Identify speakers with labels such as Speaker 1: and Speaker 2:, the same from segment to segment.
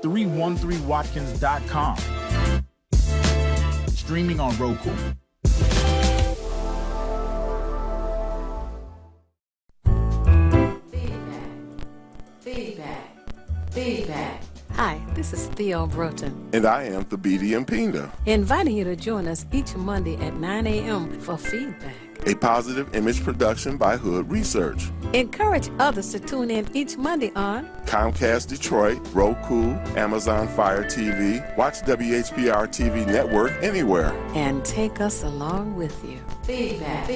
Speaker 1: 313watkins.com. Streaming on Roku.
Speaker 2: Feedback. Hi, this is Theo Broughton.
Speaker 3: And I am Thabiti Mpinga.
Speaker 2: Inviting you to join us each Monday at 9 a.m. for Feedback,
Speaker 3: A positive image production by Hood Research.
Speaker 2: Encourage others to tune in each Monday on
Speaker 3: Comcast Detroit, Roku, Amazon Fire TV, watch WHPR TV Network anywhere.
Speaker 2: and take us along with you. Feedback.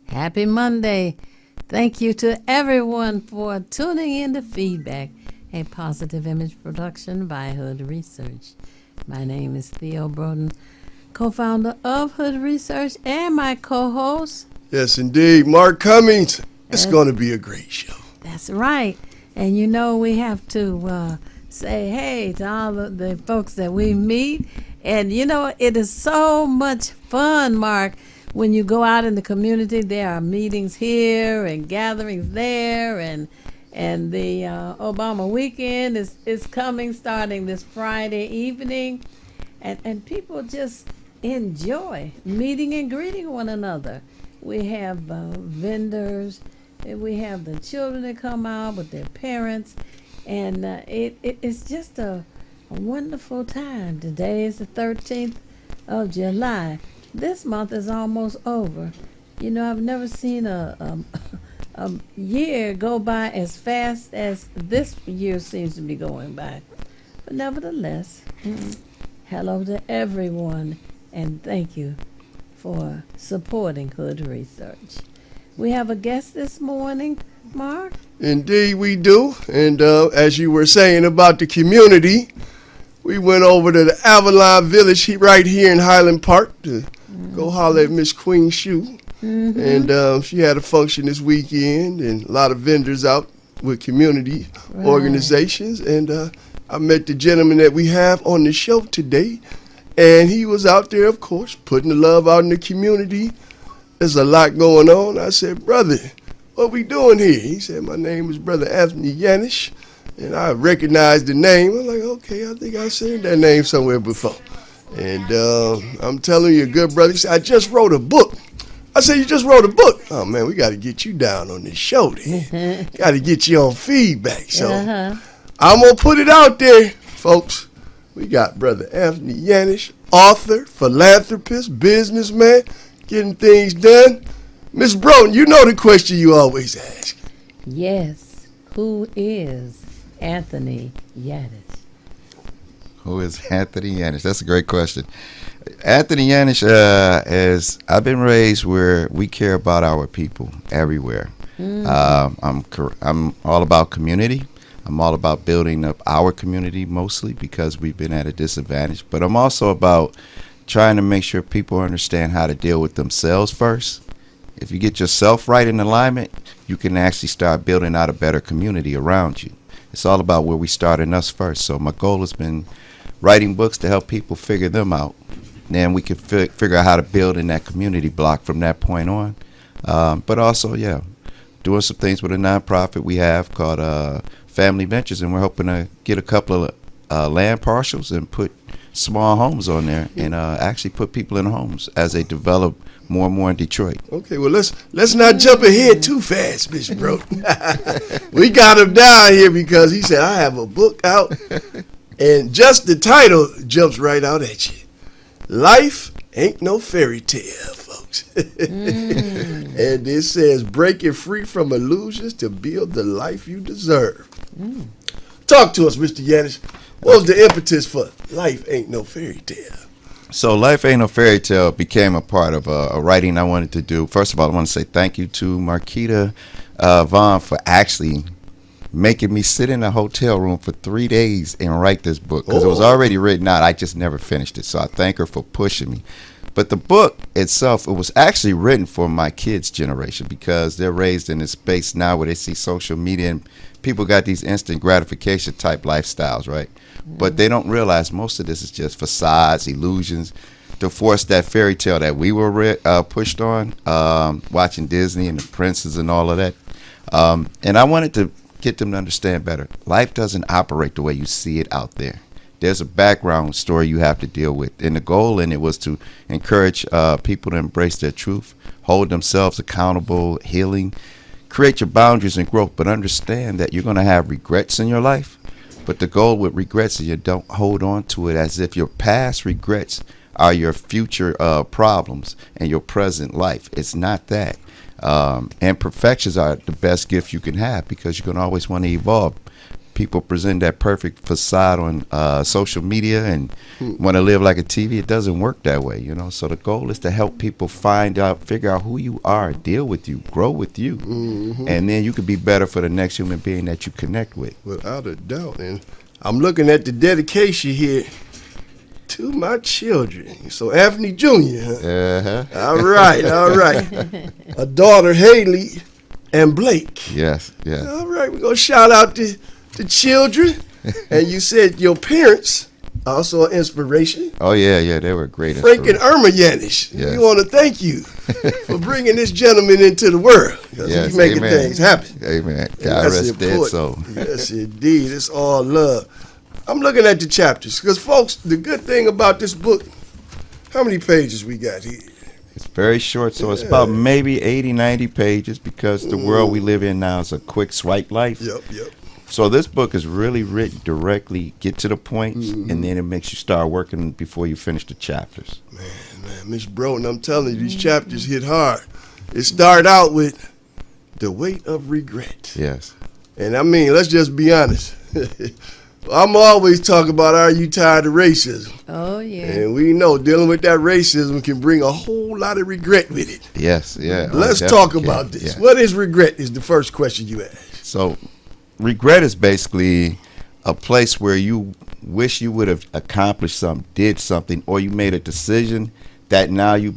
Speaker 2: Happy Monday. Thank you to everyone for tuning in to Feedback, a positive image production by Hood Research. My name is Theo Broughton, co-founder of Hood Research, and my co-host.
Speaker 4: Yes, indeed. Mark Cummings. It's going to be a great show.
Speaker 2: That's right. And you know, we have to say hey to all of the folks that we meet. And you know, it is so much fun, Mark. When you go out in the community, there are meetings here and gatherings there, and the Obama weekend is coming, starting this Friday evening, and people just enjoy meeting and greeting one another. We have vendors, and we have the children that come out with their parents, and it's just a wonderful time. Today is the 13th of July. This month is almost over. You know, I've never seen a year go by as fast as this year seems to be going by. But nevertheless, hello to everyone, and thank you for supporting Hood Research. We have a guest this morning, Mark.
Speaker 4: Indeed, we do. And as you were saying about the community, we went over to the Avalon Village right here in Highland Park to go holler at Miss Queen Shoe. And she had a function this weekend, and a lot of vendors out with community organizations. And I met the gentleman that we have on the show today, and he was out there, of course, putting the love out in the community. There's a lot going on. I said, brother, what we doing here? He said, my name is Brother Anthony Yanish, and I recognized the name. I'm like, okay, I think I've seen that name somewhere before. And I'm telling you, good brother. He said, I just wrote a book. I said, you just wrote a book? Oh, man, we got to get you down on this show then. Got to get you on Feedback. So I'm going to put it out there, folks. We got Brother Anthony Yanish, author, philanthropist, businessman, getting things done. Miss Broughton, you know the question you always ask.
Speaker 2: Yes. Who is Anthony Yanish?
Speaker 5: Who is Anthony Yanish? That's a great question. Anthony Yanish is, I've been raised where we care about our people everywhere. I'm all about community. I'm all about building up our community mostly because we've been at a disadvantage. But I'm also about trying to make sure people understand how to deal with themselves first. If you get yourself right in alignment, you can actually start building out a better community around you. It's all about where we start in us first. So my goal has been writing books to help people figure them out. Then we can figure out how to build in that community block from that point on. But also, doing some things with a nonprofit we have called Family Ventures, and we're hoping to get a couple of land parcels and put small homes on there and actually put people in homes as they develop more and more in Detroit.
Speaker 4: Okay, well, let's not jump ahead too fast, Mr. Broughton. We got him down here because he said, I have a book out, and just the title jumps right out at you. Life ain't no fairy tale, folks. And it says, breaking free from illusions to build the life you deserve. Talk to us, Mr. Yanish. What was the impetus for Life Ain't No Fairy Tale?
Speaker 5: So Life Ain't No Fairy Tale became a part of a writing I wanted to do. First of all, I want to say thank you to Marquita Vaughn for actually making me sit in a hotel room for 3 days and write this book because it was already written out. I just never finished it. So I thank her for pushing me. But the book itself, it was actually written for my kids' generation because they're raised in this space now where they see social media and people got these instant gratification type lifestyles, right? But they don't realize most of this is just facades, illusions, to force that fairy tale that we were pushed on, watching Disney and the princes and all of that. And I wanted to get them to understand better. Life doesn't operate the way you see it out there. There's a background story you have to deal with. And the goal in it was to encourage people to embrace their truth, hold themselves accountable, healing, create your boundaries and growth, but understand that you're going to have regrets in your life. But the goal with regrets is you don't hold on to it as if your past regrets are your future problems and your present life. It's not that. And perfections are the best gift you can have because you're going to always want to evolve. People present that perfect facade on social media and want to live like a TV. It doesn't work that way, you know. So the goal is to help people figure out who you are, deal with you, grow with you, and then you can be better for the next human being that you connect with.
Speaker 4: Without a doubt. And I'm looking at the dedication here to my children. So Anthony Jr. Huh? All right. A daughter, Haley, and Blake.
Speaker 5: Yes.
Speaker 4: All right, we're going to shout out the children. And you said your parents also an inspiration.
Speaker 5: Oh, yeah, they were great.
Speaker 4: Frank and Irma Yanish.
Speaker 5: Yes.
Speaker 4: We want to thank you for bringing this gentleman into the world. Because
Speaker 5: Yes,
Speaker 4: he's making
Speaker 5: amen.
Speaker 4: things happen.
Speaker 5: Amen.
Speaker 4: And
Speaker 5: God
Speaker 4: that's
Speaker 5: rest dead
Speaker 4: important.
Speaker 5: soul.
Speaker 4: Yes, indeed. It's all love. I'm looking at the chapters. Because, folks, the good thing about this book, how many pages we got here?
Speaker 5: It's very short, so it's about maybe 80, 90 pages because the world we live in now is a quick swipe life.
Speaker 4: Yep.
Speaker 5: So this book is really written directly, get to the point, and then it makes you start working before you finish the chapters.
Speaker 4: Man, Miss Broden, I'm telling you, these chapters hit hard. It started out with the weight of regret.
Speaker 5: Yes.
Speaker 4: And I mean, let's just be honest. I'm always talking about, are you tired of racism?
Speaker 2: Oh, yeah.
Speaker 4: And we know dealing with that racism can bring a whole lot of regret with it.
Speaker 5: Yes, yeah.
Speaker 4: Let's talk about this.
Speaker 5: Yeah.
Speaker 4: What is regret is the first question you ask.
Speaker 5: So regret is basically a place where you wish you would have accomplished something, did something, or you made a decision that now you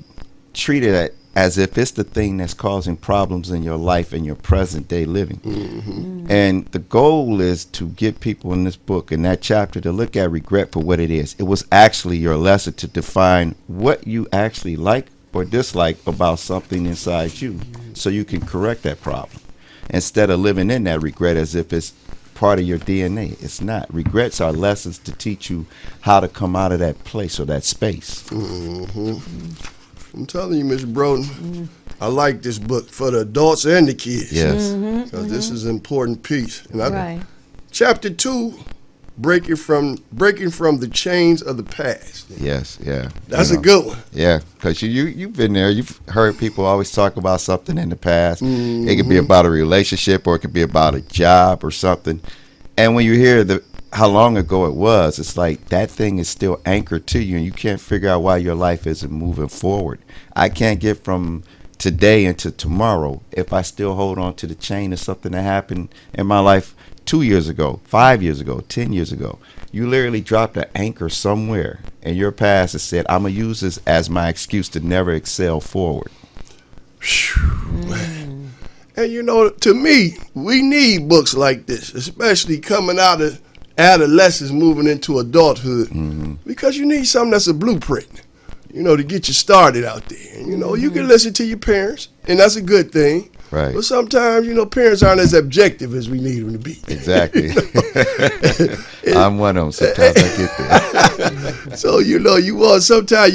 Speaker 5: treat it as if it's the thing that's causing problems in your life and your present day living. And the goal is to get people in this book, in that chapter, to look at regret for what it is. It was actually your lesson to define what you actually like or dislike about something inside you so you can correct that problem. Instead of living in that regret as if it's part of your DNA. It's not. Regrets are lessons to teach you how to come out of that place or that space.
Speaker 4: I'm telling you, Miss Broden, I like this book for the adults and the kids.
Speaker 5: Yes.
Speaker 4: Because this is an important piece. And
Speaker 2: Right.
Speaker 4: Chapter 2, breaking from the chains of the past.
Speaker 5: Yes. Yeah.
Speaker 4: That's
Speaker 5: You
Speaker 4: a
Speaker 5: know.
Speaker 4: good one.
Speaker 5: Yeah, because you've been there. You've heard people always talk about something in the past. It could be about a relationship, or it could be about a job or something. And when you hear how long ago it was, it's like that thing is still anchored to you, and you can't figure out why your life isn't moving forward. I can't get from today into tomorrow if I still hold on to the chain of something that happened in my life 2 years ago, 5 years ago, 10 years ago. You literally dropped an anchor somewhere in your past that said, I'm going to use this as my excuse to never excel forward.
Speaker 4: And you know, to me, we need books like this, especially coming out of adolescence, moving into adulthood, because you need something that's a blueprint, you know, to get you started out there. And, you know, you can listen to your parents, and that's a good thing.
Speaker 5: Right.
Speaker 4: But sometimes, you know, parents aren't as objective as we need them to be.
Speaker 5: Exactly. I'm one of them. Sometimes I get there.
Speaker 4: So, you know, sometimes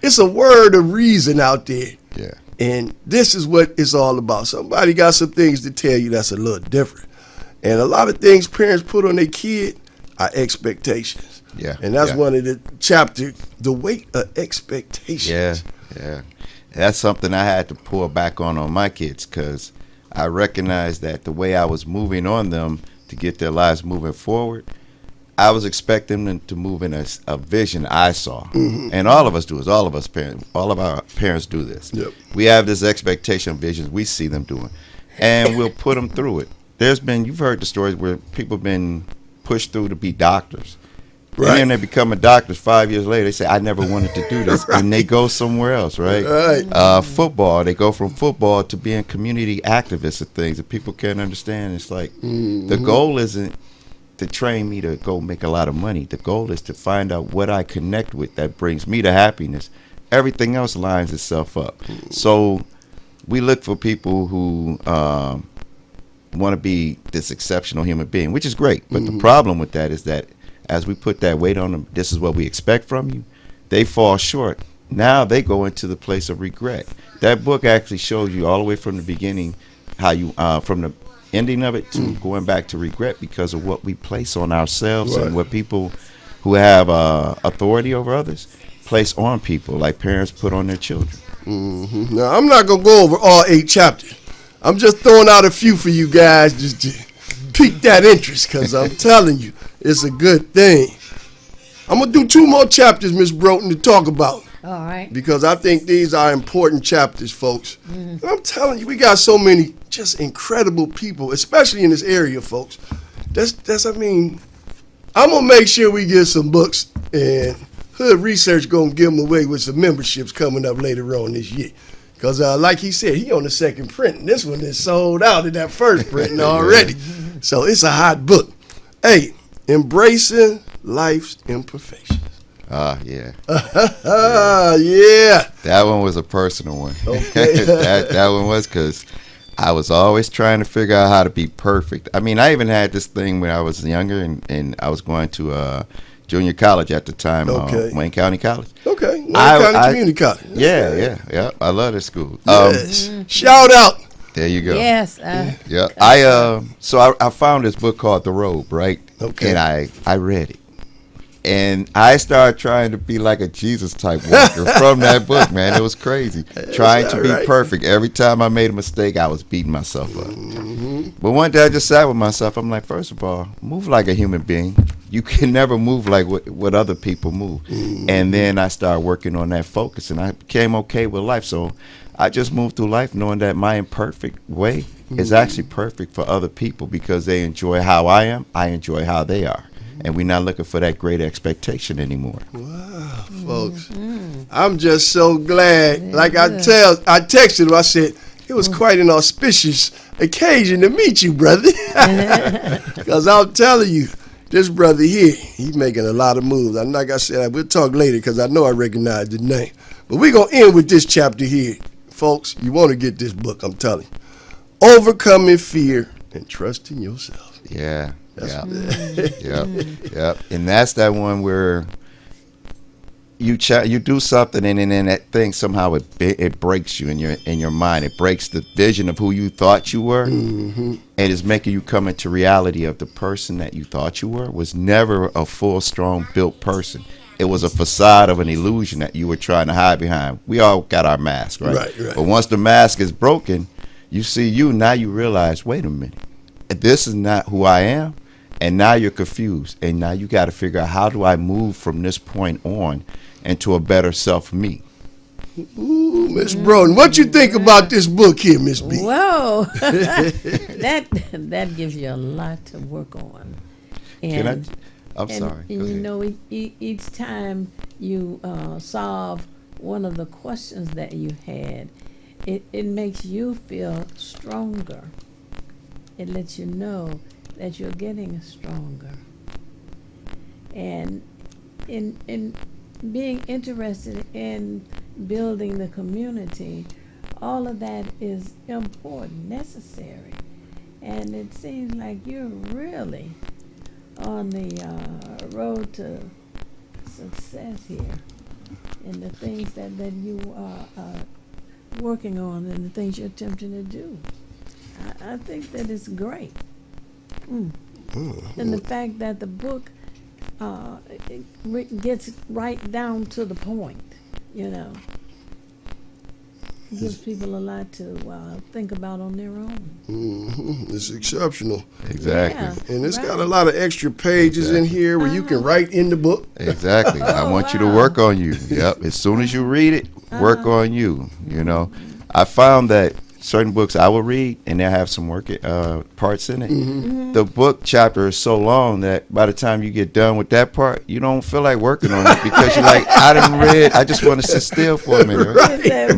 Speaker 4: it's a word of reason out there.
Speaker 5: Yeah.
Speaker 4: And this is what it's all about. Somebody got some things to tell you that's a little different. And a lot of things parents put on their kid are expectations.
Speaker 5: Yeah.
Speaker 4: And that's
Speaker 5: yeah.
Speaker 4: one of the chapter, the weight of expectations.
Speaker 5: Yeah. That's something I had to pull back on my kids, because I recognized that the way I was moving on them to get their lives moving forward, I was expecting them to move in a vision I saw. And all of us do this. All of our parents do this.
Speaker 4: Yep.
Speaker 5: We have this expectation of visions we see them doing, and we'll put them through it. You've heard the stories where people have been pushed through to be doctors.
Speaker 4: Right.
Speaker 5: And then they become a doctor 5 years later. They say, I never wanted to do this. And they go somewhere else, right?
Speaker 4: Right.
Speaker 5: Football. They go from football to being community activists of things that people can't understand. It's like the goal isn't to train me to go make a lot of money. The goal is to find out what I connect with that brings me to happiness. Everything else lines itself up. So we look for people who want to be this exceptional human being, which is great. But the problem with that is that as we put that weight on them, this is what we expect from you, they fall short. Now they go into the place of regret. That book actually shows you all the way from the beginning how you, from the ending of it to going back to regret because of what we place on ourselves and what people who have authority over others place on people, like parents put on their children.
Speaker 4: Now, I'm not going to go over all 8 chapters. I'm just throwing out a few for you guys just to pique that interest, because I'm telling you, it's a good thing. I'm going to do 2 more chapters, Miss Broughton, to talk about.
Speaker 2: All right.
Speaker 4: Because I think these are important chapters, folks. And I'm telling you, we got so many just incredible people, especially in this area, folks. I mean, I'm going to make sure we get some books, and Hood Research going to give them away with some memberships coming up later on this year. Because like he said, he on the second print, and this one is sold out in that first printing already. So it's a hot book. Hey, Embracing Life's Imperfections.
Speaker 5: Yeah.
Speaker 4: Yeah.
Speaker 5: That one was a personal one.
Speaker 4: Okay.
Speaker 5: that one was because I was always trying to figure out how to be perfect. I mean, I even had this thing when I was younger, and I was going to junior college at the time, Wayne County College.
Speaker 4: Okay. Wayne County Community College.
Speaker 5: Yeah. I love this school.
Speaker 4: Yes. Shout out.
Speaker 5: There you go.
Speaker 2: Yes.
Speaker 5: Yeah. So I found this book called The Robe, right?
Speaker 4: Okay.
Speaker 5: And I read it. And I started trying to be like a Jesus type walker from that book, man. It was crazy. Trying to be perfect. Every time I made a mistake, I was beating myself up. But one day I just sat with myself. I'm like, first of all, move like a human being. You can never move like what other people move. And then I started working on that focus, and I became okay with life. So I just moved through life knowing that my imperfect way is actually perfect for other people because they enjoy how I am. I enjoy how they are. And we're not looking for that great expectation anymore.
Speaker 4: Wow, folks. I'm just so glad. Like I texted him, I said, it was quite an auspicious occasion to meet you, brother. Because I'm telling you, this brother here, he's making a lot of moves. And like I said, we'll talk later because I know I recognize the name. But we're going to end with this chapter here. Folks, you want to get this book, I'm telling you. Overcoming Fear and Trusting Yourself.
Speaker 5: Yeah. Yep. And that's that one where you do something and then that thing somehow it breaks you in your mind. It breaks the vision of who you thought you were, and it's making you come into reality of the person that you thought you were was never a full, strong, built person. It was a facade of an illusion that you were trying to hide behind. We all got our mask, right?
Speaker 4: Right.
Speaker 5: But once the mask is broken, you see you. Now you realize, wait a minute, this is not who I am. And now you're confused, and now you got to figure out, how do I move from this point on into a better self me?
Speaker 4: Ooh, Miss Broughton, what you think about this book here, Miss B?
Speaker 2: Whoa, that gives you a lot to work on. And,
Speaker 5: I'm sorry.
Speaker 2: And you know, each time you solve one of the questions that you had, it makes you feel stronger. It lets you know that you're getting stronger. And in being interested in building the community, all of that is important, necessary. And it seems like you're really on the road to success here in the things that you are working on and the things you're attempting to do. I think that it's great. And the fact that the book gets right down to the point, you know, gives people a lot to think about on their own.
Speaker 4: It's exceptional.
Speaker 5: Exactly.
Speaker 2: Yeah,
Speaker 4: And it's got a lot of extra pages in here where you can write in the book.
Speaker 5: Exactly. I want you to work on you. Yep. As soon as you read it, work on you. You know, I found that certain books I will read and they'll have some work parts in it. The book chapter is so long that by the time you get done with that part, you don't feel like working on it because you're like, I didn't read. I just want to sit still for a minute. Right?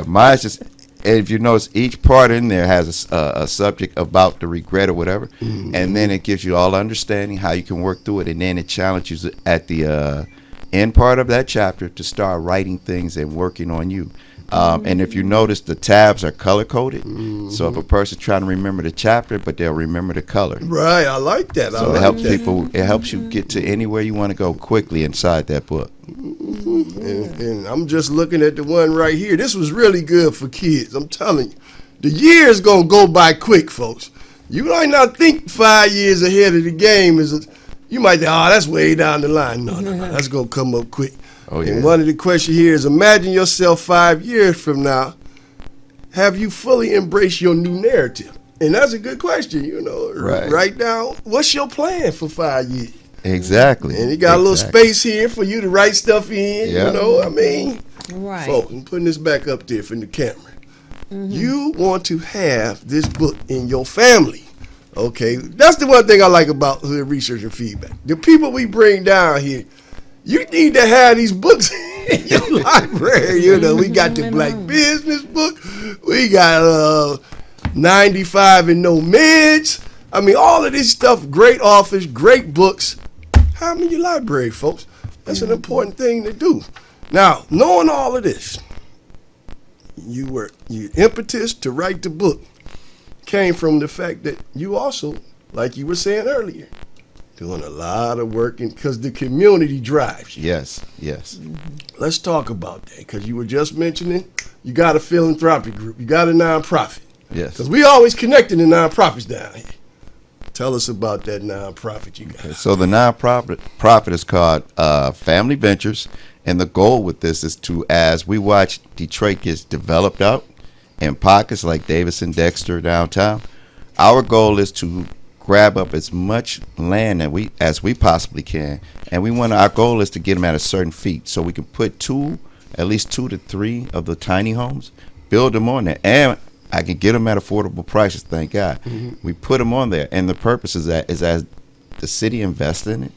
Speaker 5: Mine's just. And if you notice, each part in there has a subject about the regret or whatever, and then it gives you all understanding how you can work through it, and then it challenges you at the end part of that chapter to start writing things and working on you. And if you notice, the tabs are color coded. So if a person's trying to remember the chapter, but they'll remember the color.
Speaker 4: Right, I like that.
Speaker 5: So it helps people. It helps you get to anywhere you want to go quickly inside that book.
Speaker 4: And I'm just looking at the one right here. This was really good for kids. I'm telling you, the year's gonna go by quick, folks. You might not think 5 years ahead of the game you might think, oh, that's way down the line. No, that's gonna come up quick.
Speaker 5: Oh, yeah.
Speaker 4: And one of the questions here is, imagine yourself 5 years from now. Have you fully embraced your new narrative? And that's a good question,
Speaker 5: Right.
Speaker 4: Right now, what's your plan for 5 years?
Speaker 5: Exactly.
Speaker 4: And you got a little space here for you to write stuff in,
Speaker 5: Yeah.
Speaker 2: Right.
Speaker 4: Folks, I'm putting this back up there for the camera. You want to have this book in your family. Okay, that's the one thing I like about Hood Research and Feedback. The people we bring down here, you need to have these books in your library. We got the Black Business book. We got 95 and No Meds. I mean, all of this stuff, great authors, great books. Have them in your library, folks. That's an important thing to do. Now, knowing all of this, your impetus to write the book came from the fact that you also, like you were saying earlier, doing a lot of work because the community drives you.
Speaker 5: Yes.
Speaker 4: Let's talk about that, because you were just mentioning you got a philanthropic group, you got a nonprofit.
Speaker 5: Yes.
Speaker 4: Because we always connecting the nonprofits down here. Tell us about that nonprofit you got.
Speaker 5: So the nonprofit is called Family Ventures, and the goal with this is to, as we watch Detroit gets developed out in pockets like Davidson, Dexter, downtown, our goal is to grab up as much land as we possibly can, and our goal is to get them at a certain feet, so we can put at least 2 to 3 of the tiny homes, build them on there, and I can get them at affordable prices. Thank God. We put them on there, and the purpose is as the city invests in it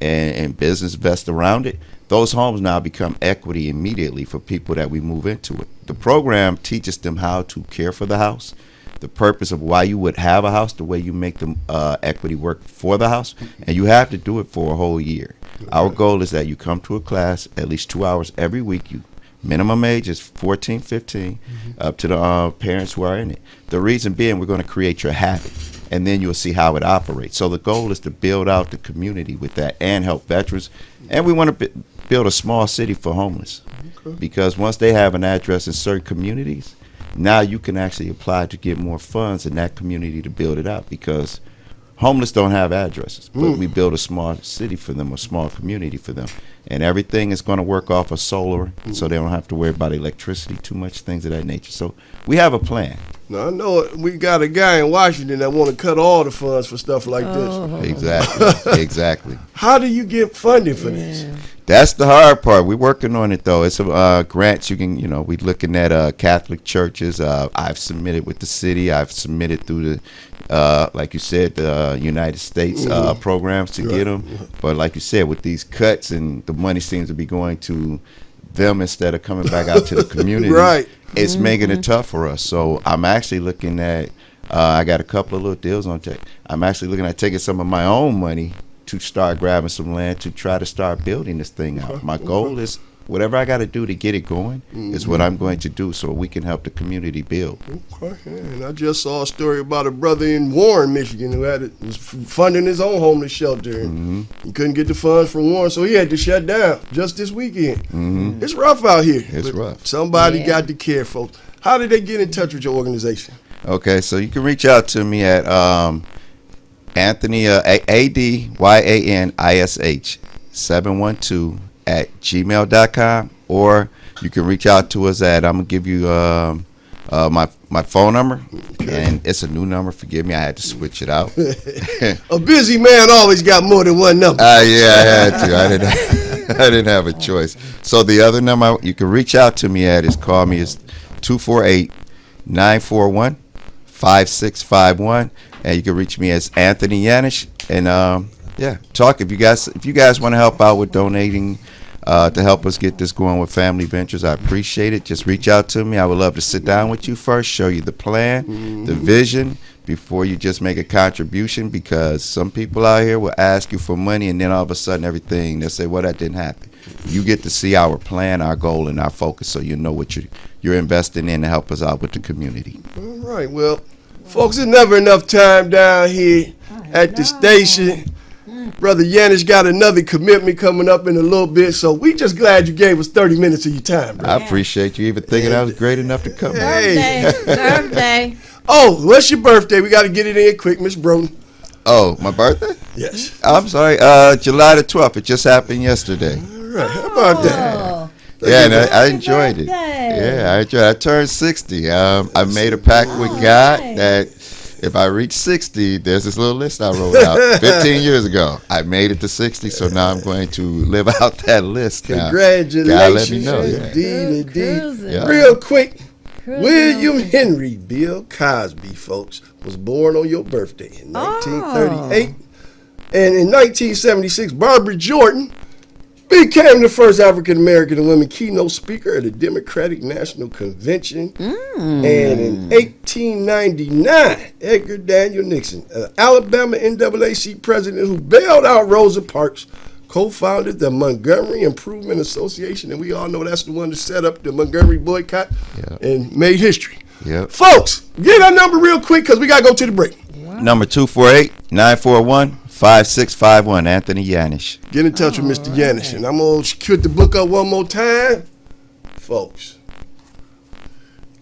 Speaker 5: and business invests around it, those homes now become equity immediately for people that we move into it. The program teaches them how to care for the house, the purpose of why you would have a house, the way you make the equity work for the house, and you have to do it for a whole year. Our goal is that you come to a class at least 2 hours every week. Minimum age is 14, 15, up to the parents who are in it. The reason being, we're going to create your habit, and then you'll see how it operates. So the goal is to build out the community with that and help veterans. And we want to build a small city for homeless, because once they have an address in certain communities, now you can actually apply to get more funds in that community to build it out, because homeless don't have addresses, but we build a small city for them, a small community for them. And everything is going to work off of solar, so they don't have to worry about electricity too much, things of that nature. So we have a plan.
Speaker 4: Now, I know we got a guy in Washington that want to cut all the funds for stuff like this.
Speaker 5: Exactly.
Speaker 4: How do you get funding for this?
Speaker 5: That's the hard part. We're working on it, though. It's grants you can, we're looking at Catholic churches. I've submitted with the city. I've submitted through the, like you said, the United States programs to get them. But like you said, with these cuts, and the money seems to be going to them instead of coming back out to the community, it's making it tough for us. So I'm actually looking at, I got a couple of little deals on tech. I'm actually looking at taking some of my own money to start grabbing some land to try to start building this thing out. My goal is whatever I got to do to get it going is what I'm going to do, so we can help the community build.
Speaker 4: Okay. And I just saw a story about a brother in Warren, Michigan, who was funding his own homeless shelter. And he couldn't get the funds from Warren, so he had to shut down just this weekend. It's rough out here.
Speaker 5: It's rough.
Speaker 4: Somebody got to care, folks. How did they get in touch with your organization?
Speaker 5: Okay, so you can reach out to me at Anthony, ADYANISH 712 at gmail.com, or you can reach out to us at, I'm going to give you my phone number, and it's a new number. Forgive me, I had to switch it out.
Speaker 4: A busy man always got more than one number.
Speaker 5: Yeah, I had to. I didn't have a choice. So the other number you can reach out to me at is 248-941-5651, and you can reach me as Anthony Yanish. And talk if you guys want to help out with donating to help us get this going with Family Ventures. I appreciate it. Just reach out to me. I would love to sit down with you first, show you the plan, the vision, before you just make a contribution, because some people out here will ask you for money, and then all of a sudden everything, they'll say, well, that didn't happen. You get to see our plan, our goal, and our focus, so you know what you're you're investing in to help us out with the community.
Speaker 4: All right. Well, folks, there's never enough time down here at the station. Brother Yanis got another commitment coming up in a little bit, so we just glad you gave us 30 minutes of your time, bro.
Speaker 5: I appreciate you even thinking I was great enough to come.
Speaker 2: Birthday. Birthday.
Speaker 4: Oh, what's your birthday? We got to get it in quick, Miss Broden.
Speaker 5: Oh, my birthday?
Speaker 4: Yes.
Speaker 5: I'm sorry, July the 12th. It just happened yesterday.
Speaker 4: All right. How about that?
Speaker 2: Oh,
Speaker 5: Yeah, and I enjoyed it.
Speaker 2: birthday.
Speaker 5: Yeah, I enjoyed it. I turned 60. I made a pact with God that if I reach 60, there's this little list I wrote out 15 years ago. I made it to 60, so now I'm going to live out that list now.
Speaker 4: Congratulations.
Speaker 5: God let me know. Yeah.
Speaker 4: Indeed,
Speaker 2: Cruising.
Speaker 4: indeed.
Speaker 5: Yeah.
Speaker 4: Real quick,
Speaker 2: Cruising
Speaker 4: William
Speaker 2: on-
Speaker 4: Henry Bill Cosby, folks, was born on your birthday in 1938. And in 1976, Barbara Jordan became the first African-American woman keynote speaker at the Democratic National Convention. And in 1899, Edgar Daniel Nixon, an Alabama NAACP president who bailed out Rosa Parks, co-founded the Montgomery Improvement Association. And we all know that's the one that set up the Montgomery boycott and made history.
Speaker 5: Yep.
Speaker 4: Folks, get our number real quick because we got to go to the break.
Speaker 5: Number 248-941-5651, Anthony Yanish.
Speaker 4: Get in touch with Mr. Yanis, and I'm going to put the book up one more time. Folks,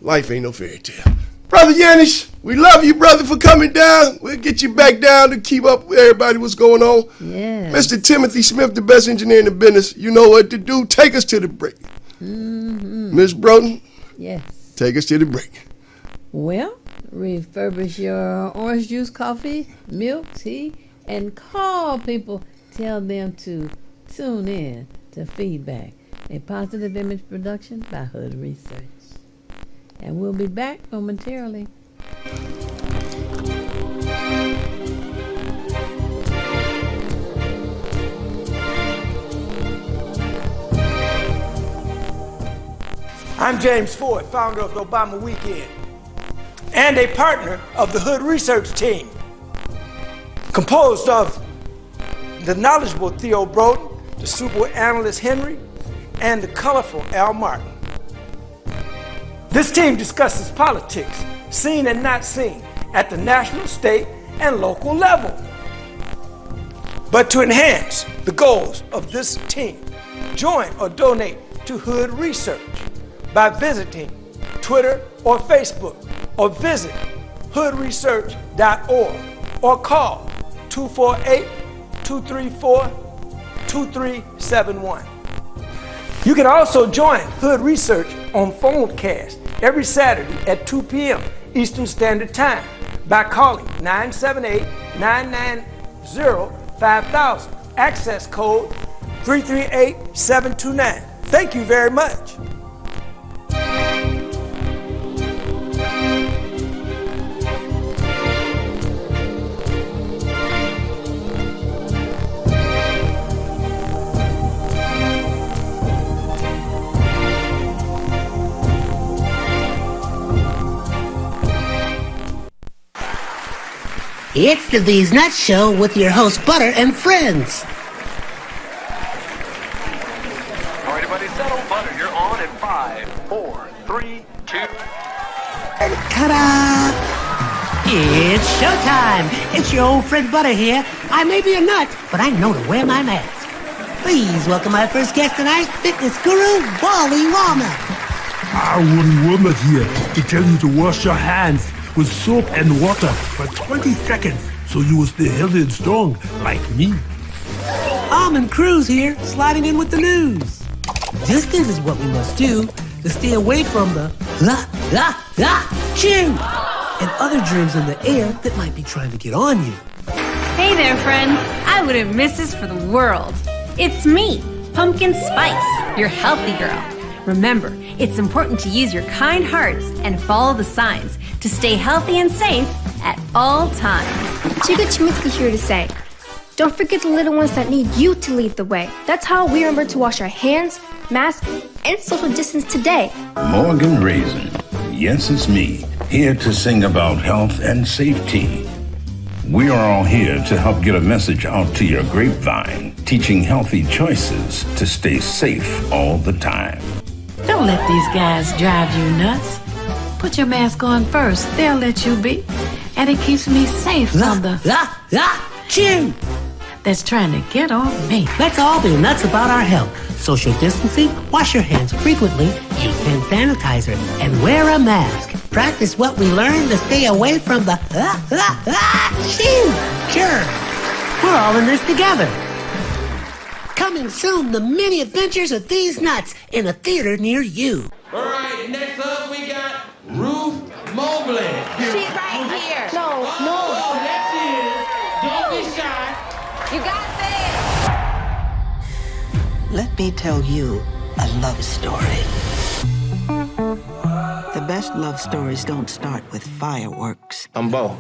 Speaker 4: life ain't no fairy tale. Brother Yanis, we love you, brother, for coming down. We'll get you back down to keep up with everybody what's going on.
Speaker 2: Yes.
Speaker 4: Mr. Timothy Smith, the best engineer in the business, you know what to do. Take us to the break. Miss Broden,
Speaker 2: Yes.
Speaker 4: take us to the break.
Speaker 2: Well, refurbish your orange juice, coffee, milk, tea, and call people. Tell them to tune in to Feedback, a positive image production by Hood Research. And we'll be back momentarily.
Speaker 1: I'm James Ford, founder of the Obama Weekend, and a partner of the Hood Research Team, composed of the knowledgeable Theo Broden, the super analyst Henry, and the colorful Al Martin. This team discusses politics, seen and not seen, at the national, state, and local level. But to enhance the goals of this team, join or donate to Hood Research by visiting Twitter or Facebook, or visit hoodresearch.org, or call 248-234-2371. You can also join Hood Research on Phonecast every Saturday at 2 p.m. Eastern Standard Time by calling 978-990-5000, access code 338729. Thank you very much.
Speaker 6: It's the These Nuts Show with your host Butter and friends.
Speaker 7: All right, everybody, settle. Butter, you're on in 5, 4, 3, 2.
Speaker 6: Ta-da! It's showtime. It's your old friend Butter here. I may be a nut, but I know to wear my mask. Please welcome my first guest tonight, fitness guru Wally Wallner.
Speaker 8: Wooly Woman here to tell you to wash your hands with soap and water for 20 seconds so you will stay healthy and strong like me.
Speaker 6: Almond Cruz here, sliding in with the news. Distance is what we must do to stay away from the chew and other germs in the air that might be trying to get on you.
Speaker 9: Hey there, friends. I wouldn't miss this for the world. It's me, Pumpkin Spice, your healthy girl. Remember, it's important to use your kind hearts and follow the signs to stay healthy and safe at all times.
Speaker 10: Chica Chimitzky here to say, don't forget the little ones that need you to lead the way. That's how we remember to wash our hands, mask, and social distance today.
Speaker 11: Morgan Raisin, yes, it's me, here to sing about health and safety. We are all here to help get a message out to your grapevine, teaching healthy choices to stay safe all the time.
Speaker 2: Don't let these guys drive you nuts. Put your mask on first. They'll let you be. And it keeps me safe from the
Speaker 6: Chew!
Speaker 2: that's trying to get on me.
Speaker 6: Let's all be nuts about our health. Social distancing, wash your hands frequently, use hand sanitizer, and wear a mask. Practice what we learned to stay away from the Sure. We're all in this together. Coming soon, the many adventures of these nuts in a theater near you.
Speaker 12: All right, next up we got Ruth Mobley.
Speaker 13: She's right here.
Speaker 12: No. Oh, there she is. Don't be shy.
Speaker 13: You got this.
Speaker 14: Let me tell you a love story. The best love stories don't start with fireworks.
Speaker 15: I'm Bo.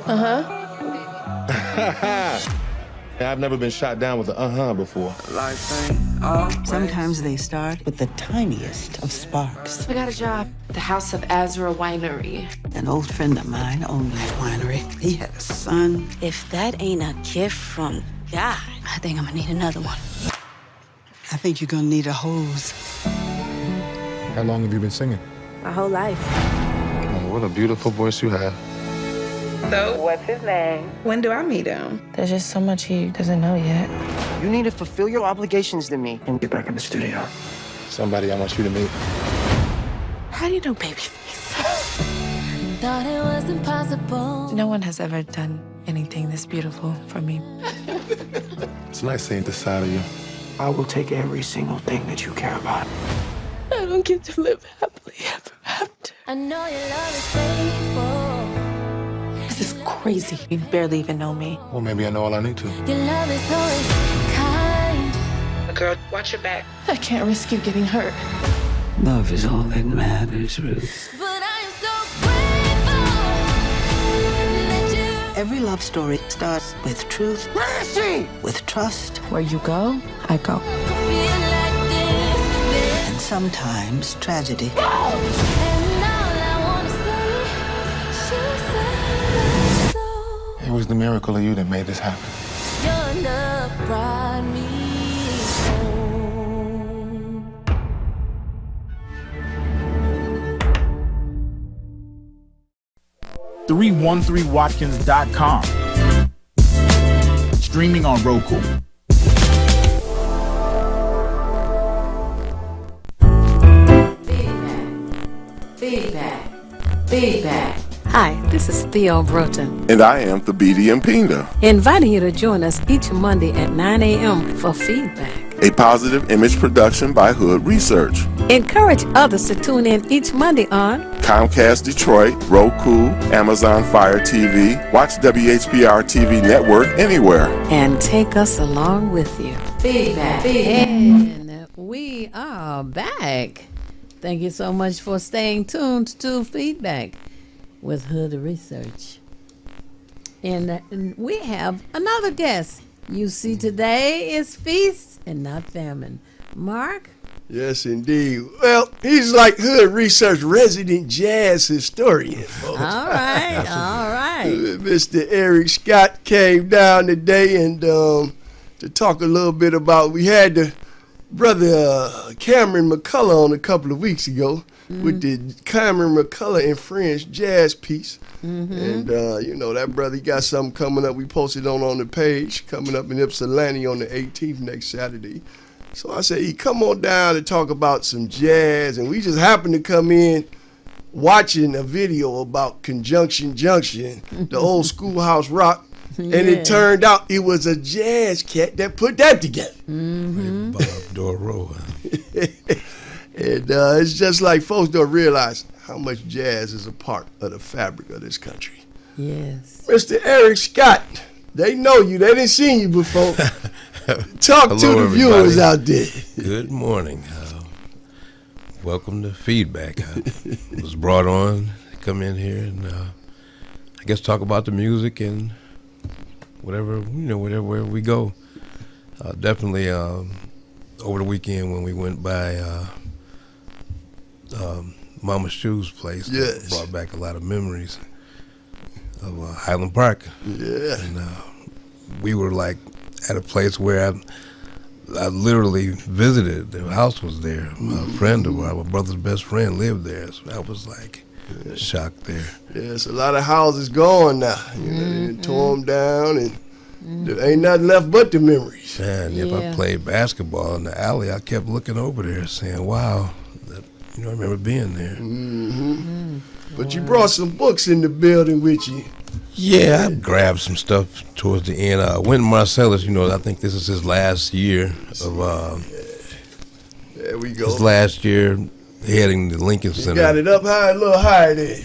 Speaker 13: Uh-huh.
Speaker 15: I've never been shot down with an before.
Speaker 14: Sometimes they start with the tiniest of sparks.
Speaker 13: I got a job at the House of Azra Winery.
Speaker 14: An old friend of mine owned that winery. He had a son.
Speaker 16: If that ain't a gift from God, I think I'm gonna need another one.
Speaker 14: I think you're gonna need a hose.
Speaker 15: How long have you been singing?
Speaker 16: My whole life.
Speaker 15: Oh, what a beautiful voice you have.
Speaker 13: So, what's his name? When do I meet him?
Speaker 16: There's just so much he doesn't know yet.
Speaker 17: You need to fulfill your obligations to me and get back in the studio.
Speaker 15: Somebody I want you to meet.
Speaker 16: How do you know Babyface?
Speaker 18: Thought it was impossible.
Speaker 16: No one has ever done anything this beautiful for me.
Speaker 15: It's nice seeing this side of you.
Speaker 17: I will take every single thing that you care about.
Speaker 16: I don't get to live happily ever after.
Speaker 18: I know your love is faithful.
Speaker 16: This is crazy. You barely even know me.
Speaker 15: Well, maybe I know all I need to.
Speaker 18: Your love is always kind.
Speaker 13: Girl, watch your back. I can't risk you getting hurt.
Speaker 14: Love is all that matters, Ruth.
Speaker 18: But I am so grateful that you...
Speaker 14: Every love story starts with truth.
Speaker 17: Where is she?
Speaker 14: With trust.
Speaker 16: Where you go, I go.
Speaker 18: feel like this.
Speaker 14: And sometimes tragedy.
Speaker 18: And all I wanna say, she said so.
Speaker 15: It was the miracle of you that made this happen.
Speaker 18: Your love brought me home.
Speaker 19: 313watkins.com. Streaming on Roku.
Speaker 2: Feedback. Hi, this is Theo Broughton,
Speaker 3: And I am Thabiti Mpinga,
Speaker 2: inviting you to join us each Monday at 9 a.m. for feedback.
Speaker 3: a positive image production by Hood Research.
Speaker 2: Encourage others to tune in each Monday on
Speaker 3: Comcast Detroit, Roku, Amazon Fire TV, watch WHPR TV Network anywhere.
Speaker 2: and take us along with you. Feedback. And we are back. Thank you so much for staying tuned to Feedback with Hood Research. And we have another guest. You see, today is feast and not famine. Mark?
Speaker 4: Yes, indeed. Well, he's like Hood Research resident jazz historian, folks.
Speaker 2: All right, all right.
Speaker 4: Mr. Eric Scott came down today and to talk a little bit about, we had the brother Cameron McCullough on a couple of weeks ago with the Cameron McCullough and Friends jazz piece. And, that brother, he got something coming up. We posted on the page, coming up in Ypsilanti on the 18th next Saturday. So I said, come on down and talk about some jazz. And we just happened to come in watching a video about Conjunction Junction, the old schoolhouse rock. And it turned out it was a jazz cat that put that together.
Speaker 20: Bob Doro.
Speaker 4: And it's just like folks don't realize how much jazz is a part of the fabric of this country.
Speaker 2: Yes.
Speaker 4: Mr. Eric Scott, they know you. They didn't see you before. Talk to the viewers out there.
Speaker 20: Good morning. Welcome to Feedback. I was brought on to come in here and I guess talk about the music and whatever we go. Definitely over the weekend when we went by Mama Shoe's place, brought back a lot of memories of Highland Park.
Speaker 4: Yeah.
Speaker 20: And we were like at a place where I literally visited. The house was there. A friend of ours, my brother's best friend, lived there. So I was like shocked there.
Speaker 4: There's a lot of houses gone now. You know, they tore them down, and there ain't nothing left but the memories.
Speaker 20: Man, if I played basketball in the alley, I kept looking over there saying, wow, I remember being there.
Speaker 4: But you brought some books in the building with you.
Speaker 20: Yeah, I grabbed some stuff towards the end. Wynton Marsalis, I think this is his last year of.
Speaker 4: There we go.
Speaker 20: His last year heading the Lincoln Center.
Speaker 4: You got it up high, a little higher there.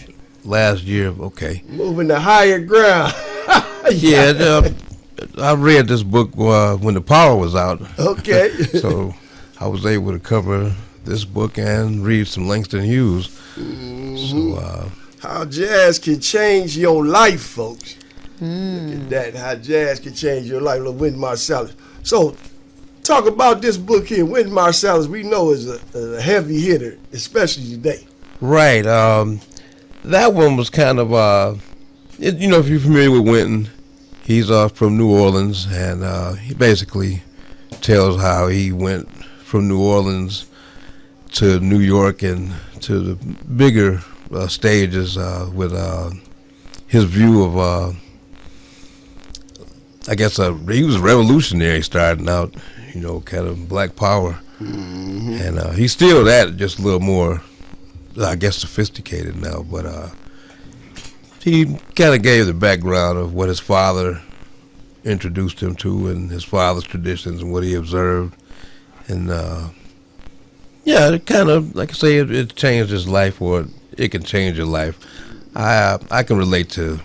Speaker 20: Last year, okay.
Speaker 4: Moving to higher ground.
Speaker 20: Yeah, I read this book when the power was out.
Speaker 4: Okay.
Speaker 20: So I was able to cover this book and read some Langston Hughes. So.
Speaker 4: How jazz can change your life, folks. Look at that, how jazz can change your life. Little Wynton Marsalis. So, talk about this book here. Wynton Marsalis, we know is a heavy hitter, especially today.
Speaker 20: Right. That one was kind of, if you're familiar with Wynton, he's from New Orleans, and he basically tells how he went from New Orleans to New York and to the bigger stages with his view of, I guess, he was a revolutionary starting out, kind of black power. And he's still that, just a little more, I guess, sophisticated now. But he kind of gave the background of what his father introduced him to and his father's traditions and what he observed. And, yeah, it kind of, like I say, it changed his life, or it can change your life. I can relate to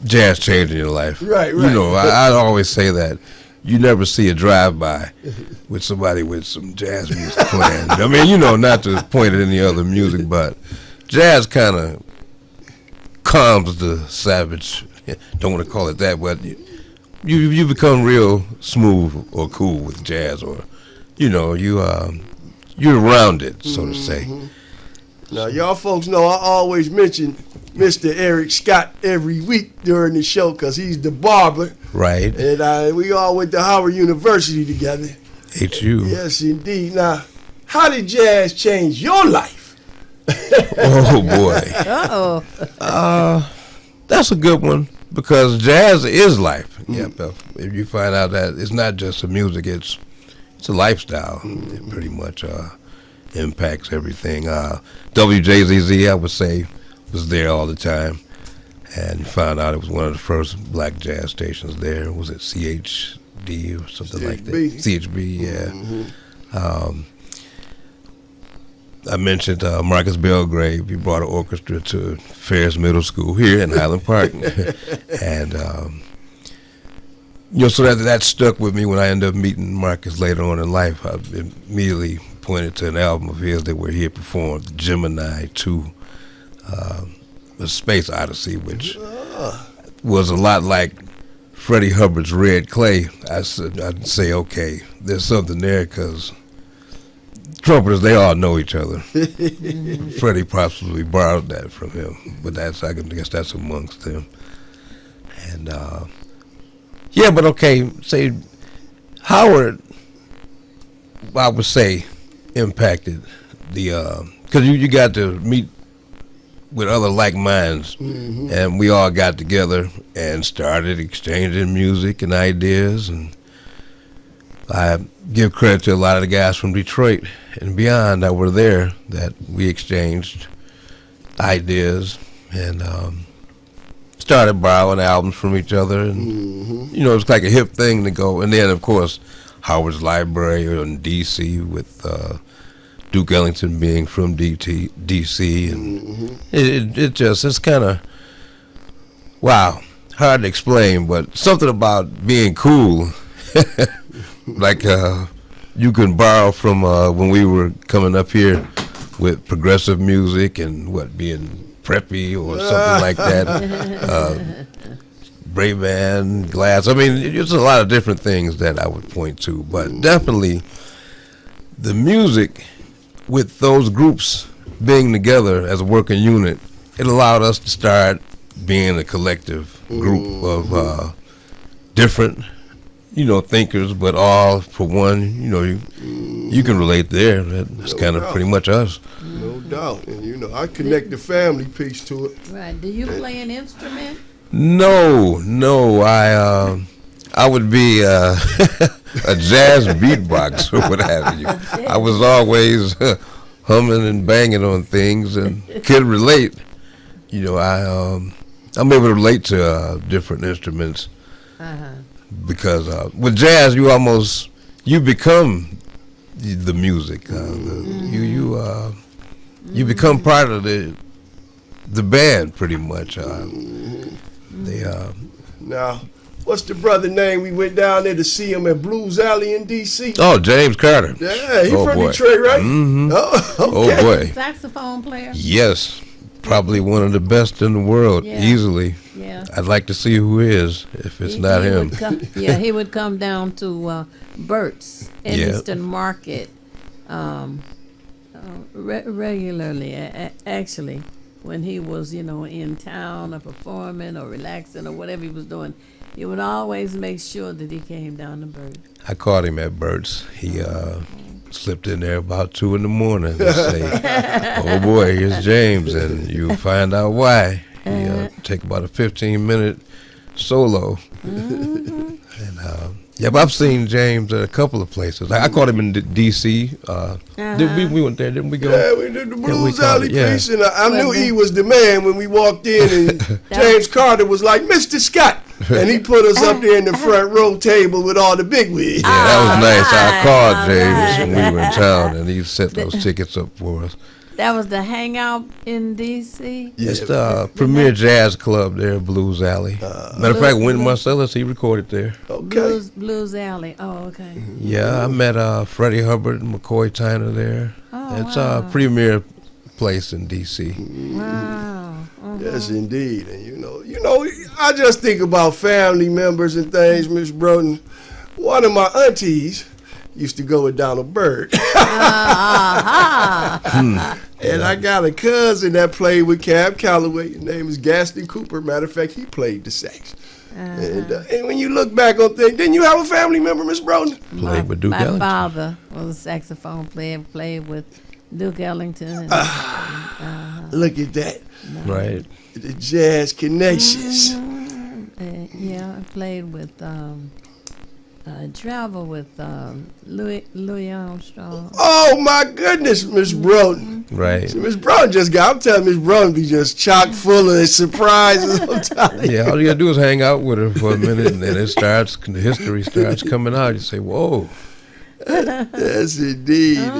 Speaker 20: jazz changing your life.
Speaker 4: Right.
Speaker 20: I always say that. You never see a drive-by with somebody with some jazz music playing. I mean, not to point at any other music, but jazz kind of calms the savage. Don't want to call it that, but you become real smooth or cool with jazz, or you're around it, so to say.
Speaker 4: Now, y'all folks know I always mention Mr. Eric Scott every week during the show because he's the barber.
Speaker 20: Right.
Speaker 4: And we all went to Howard University together.
Speaker 20: HU.
Speaker 4: Yes, indeed. Now, how did jazz change your life?
Speaker 20: Oh, boy. That's a good one, because jazz is life. If you find out that it's not just a music, it's a lifestyle. It pretty much impacts everything. WJZZ, I would say, was there all the time, and you found out it was one of the first black jazz stations there. Was it CHD or something like that? CHB, yeah. I mentioned Marcus Belgrave. He brought an orchestra to Ferris Middle School here in Highland Park, and so that stuck with me. When I ended up meeting Marcus later on in life, I immediately pointed to an album of his where he had performed Gemini 2, the Space Odyssey, which was a lot like Freddie Hubbard's Red Clay. I'd say, okay, there's something there, because trumpeters, they all know each other. Freddie possibly borrowed that from him, but I guess that's amongst them. And yeah, but okay, say Howard, I would say, impacted the because you got to meet with other like minds, and we all got together and started exchanging music and ideas. And I give credit to a lot of the guys from Detroit and beyond that were there, that we exchanged ideas and started borrowing albums from each other. And it's like a hip thing to go. And then, of course, Howard's Library in D.C. with Duke Ellington being from D.C. and it's kind of, wow, hard to explain, but something about being cool, like you can borrow from when we were coming up here with progressive music and being preppy or something like that. Ray-Ban, Glass. I mean, there's a lot of different things that I would point to, but definitely the music with those groups being together as a working unit, it allowed us to start being a collective group of different, thinkers, but all for one. You can relate there. That's kind of pretty much us.
Speaker 4: No doubt. And I connect the family piece to it.
Speaker 2: Right. Do you play an instrument?
Speaker 20: No. I would be a jazz beatbox or what have you. I was always humming and banging on things and could relate. I'm able to relate to different instruments because with jazz you become the music. You become part of the band pretty much.
Speaker 4: Now, what's the brother name? We went down there to see him at Blues Alley in D.C.
Speaker 20: Oh, James Carter.
Speaker 4: Yeah, he from Detroit, right?
Speaker 20: Mm-hmm.
Speaker 4: Oh, okay.
Speaker 20: Boy.
Speaker 2: Saxophone player?
Speaker 20: Yes. Probably one of the best in the world, easily.
Speaker 2: Yeah.
Speaker 20: I'd like to see who is, if it's not him.
Speaker 2: He would come down to Burt's in Eastern Market regularly, actually, when he was, in town or performing or relaxing or whatever he was doing. He would always make sure that he came down to Burt's.
Speaker 20: I caught him at Burt's. He slipped in there about 2 a.m. and say, "Oh boy, here's James," and you find out why. He take about a 15-minute solo.
Speaker 2: Mm-hmm.
Speaker 20: And but I've seen James at a couple of places. I caught him in D.C. We went there, didn't we go?
Speaker 4: Yeah, we did the Blues Alley piece, and I knew he was the man when we walked in, and James Carter was like, "Mr. Scott," and he put us up there in the front row table with all the big wigs.
Speaker 20: Yeah, that was nice. I called James when we were in town, and he set those tickets up for us.
Speaker 2: That was the Hangout in D.C.?
Speaker 20: It's the premier jazz club there, Blues Alley. Matter of fact, Wynton Marsalis, he recorded there.
Speaker 4: Okay.
Speaker 2: Blues Alley. Oh, okay.
Speaker 20: Yeah, I met Freddie Hubbard and McCoy Tyner there.
Speaker 2: Oh,
Speaker 20: it's a premier place in D.C.
Speaker 2: Wow.
Speaker 4: Yes, indeed. And I just think about family members and things, Miss Broughton. One of my aunties used to go with Donald Byrd. And I got a cousin that played with Cab Calloway. His name is Gaston Cooper. Matter of fact, he played the sax. And when you look back on things, didn't you have a family member, Miss Broughton?
Speaker 20: Played with Duke
Speaker 2: My
Speaker 20: Ellington.
Speaker 2: father was a saxophone player, played with Duke Ellington.
Speaker 4: Look at that.
Speaker 20: Right.
Speaker 4: The jazz connections.
Speaker 2: I played with, traveled with Louis Armstrong.
Speaker 4: Oh my goodness, Miss Broughton.
Speaker 20: Right.
Speaker 4: So Miss Broughton I'm telling Miss Broughton be just chock full of surprises. I'm telling you.
Speaker 20: Yeah, all you gotta do is hang out with her for a minute, and then the history starts coming out. You say, "Whoa."
Speaker 4: Yes, indeed.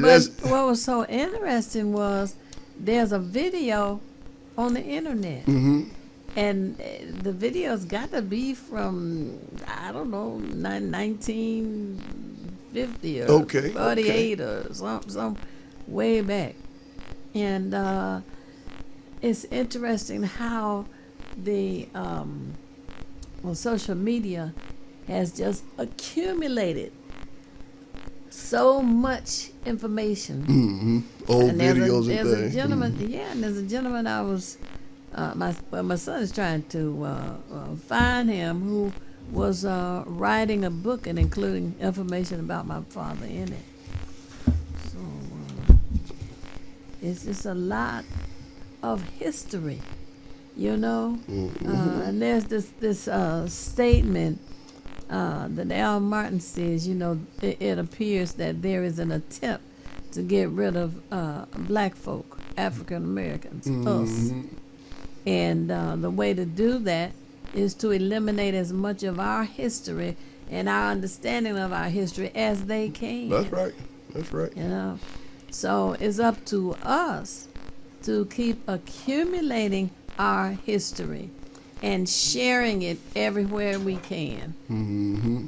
Speaker 2: But what was so interesting was there's a video on the internet.
Speaker 4: Mm-hmm.
Speaker 2: And the video's got to be from, I don't know, 1950 or 48 or some way back. And it's interesting how the social media has just accumulated so much information.
Speaker 4: Mm-hmm. Old videos and
Speaker 2: there's
Speaker 4: things.
Speaker 2: a gentleman, and there's a gentleman I was. My son is trying to find him who was writing a book and including information about my father in it. So it's just a lot of history, And there's this statement that Al Martin says. It appears that there is an attempt to get rid of black folk, African Americans, us. And the way to do that is to eliminate as much of our history and our understanding of our history as they can.
Speaker 4: That's right.
Speaker 2: So it's up to us to keep accumulating our history and sharing it everywhere we can.
Speaker 4: Mm-hmm.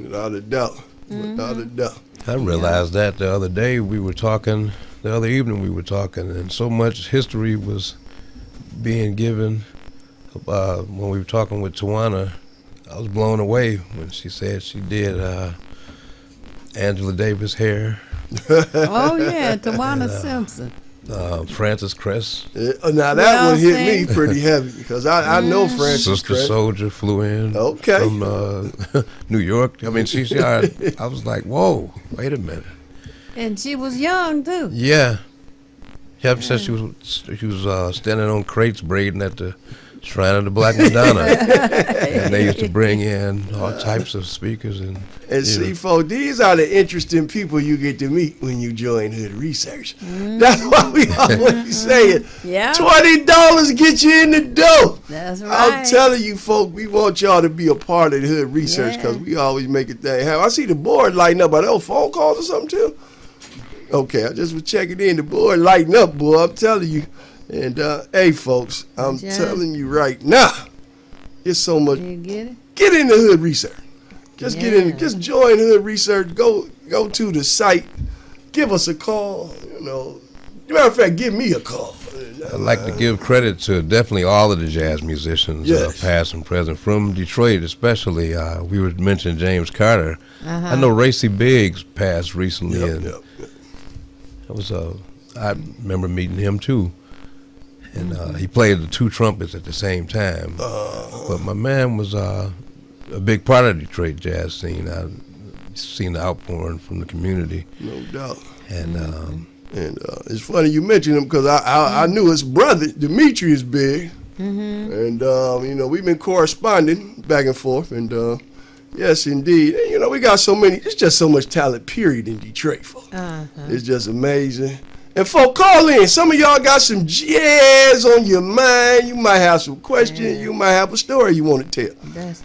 Speaker 4: Without a doubt. Without a doubt.
Speaker 20: I realized that the other day the other evening we were talking, and so much history was being given when we were talking with Tawana. I was blown away when she said she did Angela Davis hair.
Speaker 2: Oh yeah, Tawana Simpson.
Speaker 20: Francis Cress.
Speaker 4: Now that one hit me pretty heavy because I know Francis
Speaker 20: Sister
Speaker 4: Cress.
Speaker 20: Soldier flew in from New York. I mean, I was like, whoa, wait a minute.
Speaker 2: And she was young too.
Speaker 20: Yeah. Yep, said she was standing on crates braiding at the Shrine of the Black Madonna. And they used to bring in all types of speakers. And
Speaker 4: see, folks, these are the interesting people you get to meet when you join Hood Research. That's why we always say it.
Speaker 2: Yeah.
Speaker 4: $20 get you in the door.
Speaker 2: That's right.
Speaker 4: I'm telling you, folks, we want y'all to be a part of the Hood Research because we always make a thing happen. I see the board lighting up. Are those phone calls or something, too? Okay, I just was checking in. The board lighting up, boy. I'm telling you. And, hey, folks, I'm telling you right now, it's so much.
Speaker 2: You get it?
Speaker 4: Get in the Hood Research. Just get in. Just join Hood Research. Go to the site. Give us a call. Matter of fact, give me a call.
Speaker 20: I'd like to give credit to definitely all of the jazz musicians, past and present, from Detroit especially. We were mentioning James Carter. I know Racy Biggs passed recently. It was I remember meeting him too. And he played the two trumpets at the same time. But my man was a big part of the Detroit jazz scene. I've seen the outpouring from the community.
Speaker 4: No doubt.
Speaker 20: And
Speaker 4: it's funny you mentioned him because I knew his brother, Demetrius Big. And, we've been corresponding back and forth. And, yes, indeed. And, we got so many, it's just so much talent, period, in Detroit, folks. It's just amazing. And folks, call in. Some of y'all got some jazz on your mind. You might have some questions. You might have a story you want to tell.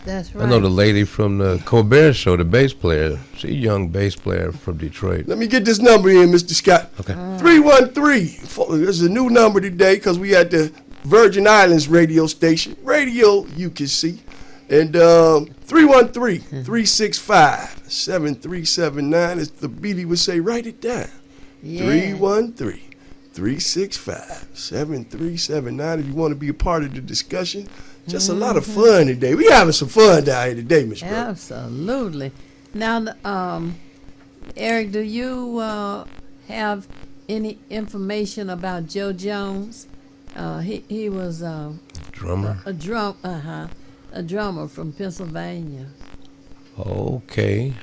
Speaker 2: That's right.
Speaker 20: I know the lady from the Colbert Show, the bass player. She's a young bass player from Detroit.
Speaker 4: Let me get this number in, Mr. Scott.
Speaker 20: Okay.
Speaker 4: 313. There's a new number today because we at the Virgin Islands radio station. Radio you can see. And 313-365-7379. As the Beatty would say, write it down. 313-365-7379. If you want to be a part of the discussion, just a lot of fun today. We having some fun down here today, Miss Brooke.
Speaker 2: Absolutely. Now, Eric, do you have any information about Joe Jones? He was
Speaker 20: drummer.
Speaker 2: A drummer from Pennsylvania.
Speaker 20: Okay.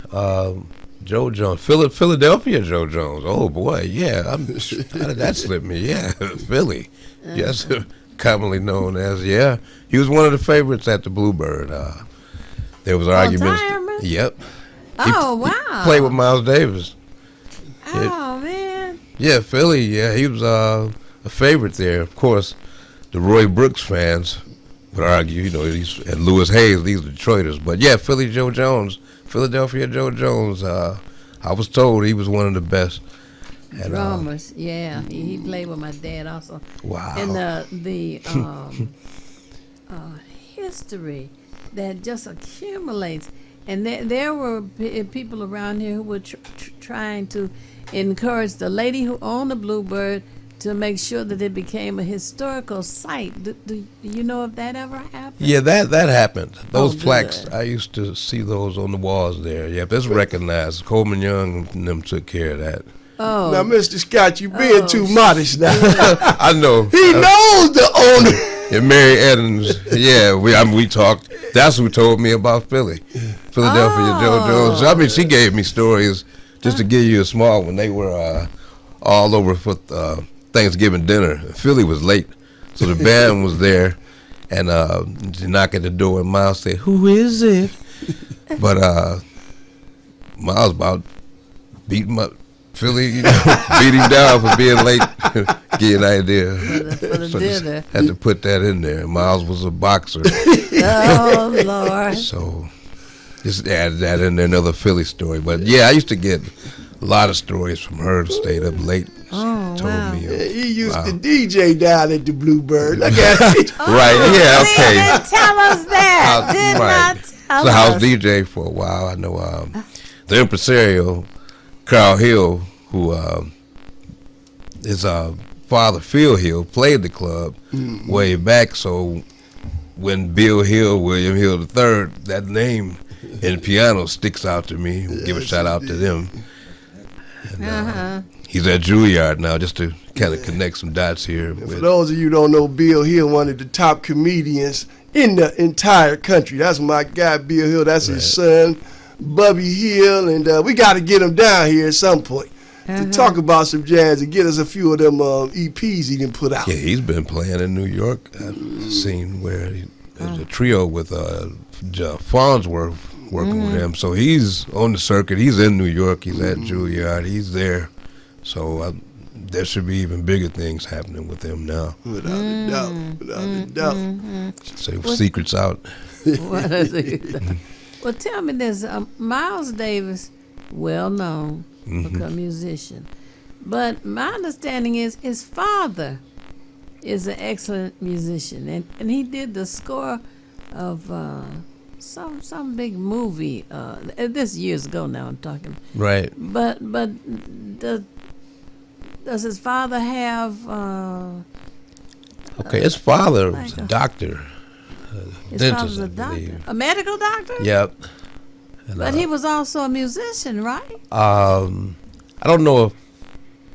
Speaker 20: Joe Jones, Philadelphia Joe Jones. Oh boy, yeah. How did that slip me? Yeah, Philly. Yes, commonly known as He was one of the favorites at the Bluebird. There was arguments. Yep.
Speaker 2: Wow.
Speaker 20: Played with Miles Davis.
Speaker 2: Oh man.
Speaker 20: Yeah, Philly. Yeah, he was a favorite there. Of course, the Roy Brooks fans would argue, and Lewis Hayes, these are Detroiters. But yeah, Philly Joe Jones. Philadelphia Joe Jones, I was told he was one of the best. And,
Speaker 2: drummers, he played with my dad also.
Speaker 20: Wow.
Speaker 2: And the history that just accumulates. And there were people around here who were trying to encourage the lady who owned the Bluebird to make sure that it became a historical site. Do you know if that ever happened?
Speaker 20: Yeah, that happened. Those plaques, I used to see those on the walls there. Yeah, that's recognized. Coleman Young and them took care of that.
Speaker 2: Oh.
Speaker 4: Now, Mr. Scott, you being too modest now.
Speaker 20: I know.
Speaker 4: He knows the owner.
Speaker 20: And Mary Evans, we talked. That's who told me about Philly. Philadelphia Joe Jones. I mean, she gave me stories just to give you a small one. They were all over for Thanksgiving dinner. Philly was late, so the band was there, and they knock at the door, and Miles said, "Who is it?" But Miles about beat him up. Philly, beat him down for being late. Give you an idea.
Speaker 2: For the dinner.
Speaker 20: Had to put that in there. Miles was a boxer.
Speaker 2: Oh Lord.
Speaker 20: So just add that in there, another Philly story. But yeah, I used to get a lot of stories from her who stayed up late.
Speaker 4: He used to DJ down at the Bluebird. Look at it.
Speaker 20: Right, okay.
Speaker 2: Didn't tell us that. Did not tell
Speaker 20: us. House
Speaker 2: us.
Speaker 20: DJ for a while. I know the impresario, Carl Hill, who his father, Phil Hill, played the club way back. So when Bill Hill, William Hill III, that name in piano sticks out to me. Give a shout out to them. And, he's at Juilliard now, just to kind of connect some dots here.
Speaker 4: And for those of you who don't know, Bill Hill, one of the top comedians in the entire country. That's my guy, Bill Hill. That's his son, Bubby Hill, and we got to get him down here at some point to talk about some jazz and get us a few of them EPs he didn't put out.
Speaker 20: Yeah, he's been playing in New York. I've seen where there's a trio with Farnsworth working with him. So he's on the circuit. He's in New York. He's at Juilliard. He's there. So there should be even bigger things happening with him now.
Speaker 4: Without a doubt. Without a doubt.
Speaker 20: So secret's out.
Speaker 2: What is it? Well, tell me this. Miles Davis, well known, become a musician. But my understanding is his father is an excellent musician. And he did the score of some big movie. This years ago now I'm talking.
Speaker 20: Right.
Speaker 2: But does his father have
Speaker 20: okay, his father was a doctor.
Speaker 2: His
Speaker 20: dentist,
Speaker 2: father's a
Speaker 20: I
Speaker 2: doctor?
Speaker 20: believe.
Speaker 2: A medical doctor?
Speaker 20: Yep. And,
Speaker 2: But he was also a musician, right?
Speaker 20: I don't know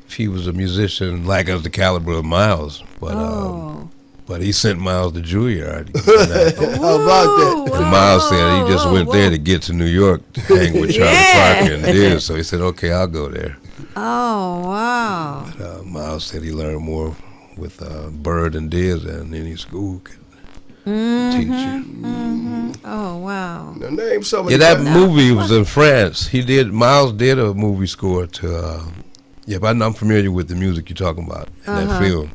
Speaker 20: if he was a musician like of the caliber of Miles, but he sent Miles to Juilliard.
Speaker 4: How about that?
Speaker 20: And Miles said he just went there to get to New York to hang with Charlie Parker and Diz. So he said, "Okay, I'll go there."
Speaker 2: Oh, wow.
Speaker 20: But, Miles said he learned more with Bird and Diz than any school could teach you.
Speaker 2: Oh, wow.
Speaker 4: Now name some of
Speaker 20: Yeah,
Speaker 4: the
Speaker 20: that movie was in France. Miles did a movie score to. But I'm familiar with the music you're talking about in that film.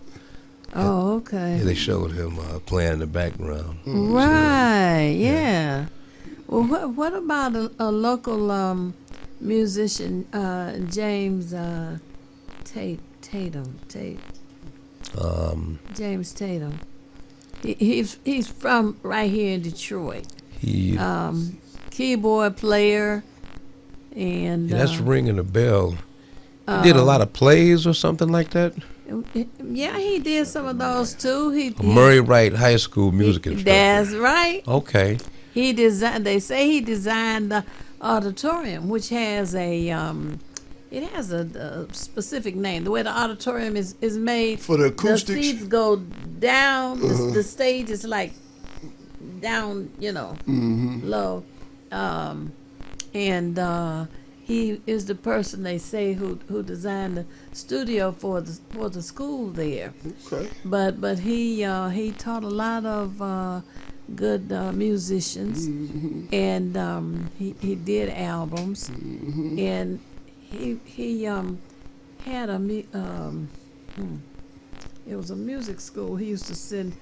Speaker 2: Oh, okay.
Speaker 20: Yeah, they showed him playing in the background.
Speaker 2: Right, yeah. Well, what about a local musician, James Tatum? James Tatum. He's from right here in Detroit.
Speaker 20: He
Speaker 2: keyboard player, and
Speaker 20: that's ringing a bell. He did a lot of plays or something like that.
Speaker 2: Yeah, he did some of those too.
Speaker 20: Murray Wright High School music instructor.
Speaker 2: That's right.
Speaker 20: Okay.
Speaker 2: He designed. They say he designed the auditorium, which has it has a specific name. The way the auditorium is made
Speaker 4: for the acoustics.
Speaker 2: The seats go down. The stage is like down, low. He is the person they say who designed the studio for the school there.
Speaker 4: Okay.
Speaker 2: But he taught a lot of good musicians, and he did albums, and he had it was a music school he used to send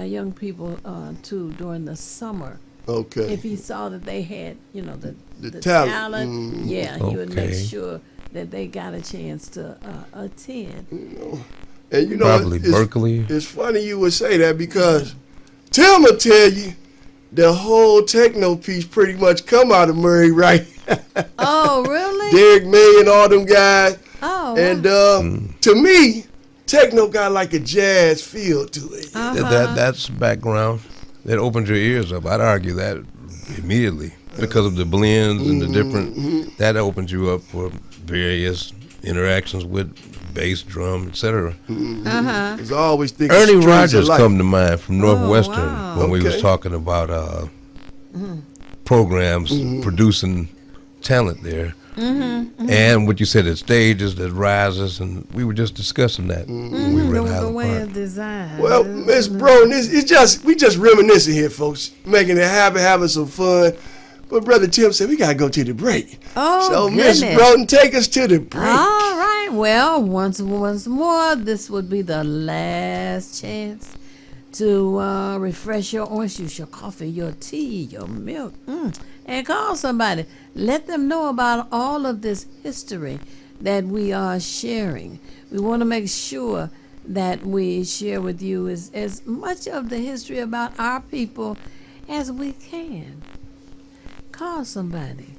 Speaker 2: young people to during the summer.
Speaker 4: Okay.
Speaker 2: If he saw that they had, the
Speaker 4: talent,
Speaker 2: he would make sure that they got a chance to attend.
Speaker 4: And
Speaker 20: probably Berkeley.
Speaker 4: It's funny you would say that because Tim will tell you the whole techno piece pretty much come out of Murray Wright.
Speaker 2: Oh, really?
Speaker 4: Derek May and all them guys.
Speaker 2: Oh.
Speaker 4: And to me, techno got like a jazz feel to it.
Speaker 20: That's background. That opened your ears up. I'd argue that immediately because of the blends and the different. That opened you up for various interactions with bass, drum, etc.
Speaker 4: I always think
Speaker 20: Ernie Rogers come to mind from Northwestern when we was
Speaker 4: Okay.
Speaker 20: talking about programs producing talent there. And what you said, the stages, the rises, and we were just discussing that when we were in
Speaker 2: The
Speaker 20: Highland
Speaker 2: way
Speaker 20: Park.
Speaker 2: of design.
Speaker 4: Well, Miss Broden, we just reminiscing here, folks, making it happen, having some fun. But Brother Tim said we gotta go to the break.
Speaker 2: Oh,
Speaker 4: so Miss
Speaker 2: goodness.
Speaker 4: Broden, take us to the break.
Speaker 2: All right. Well, once more, this would be the last chance to refresh your orange juice, your coffee, your tea, your milk, and call somebody. Let them know about all of this history that we are sharing. We want to make sure that we share with you as much of the history about our people as we can. Call somebody,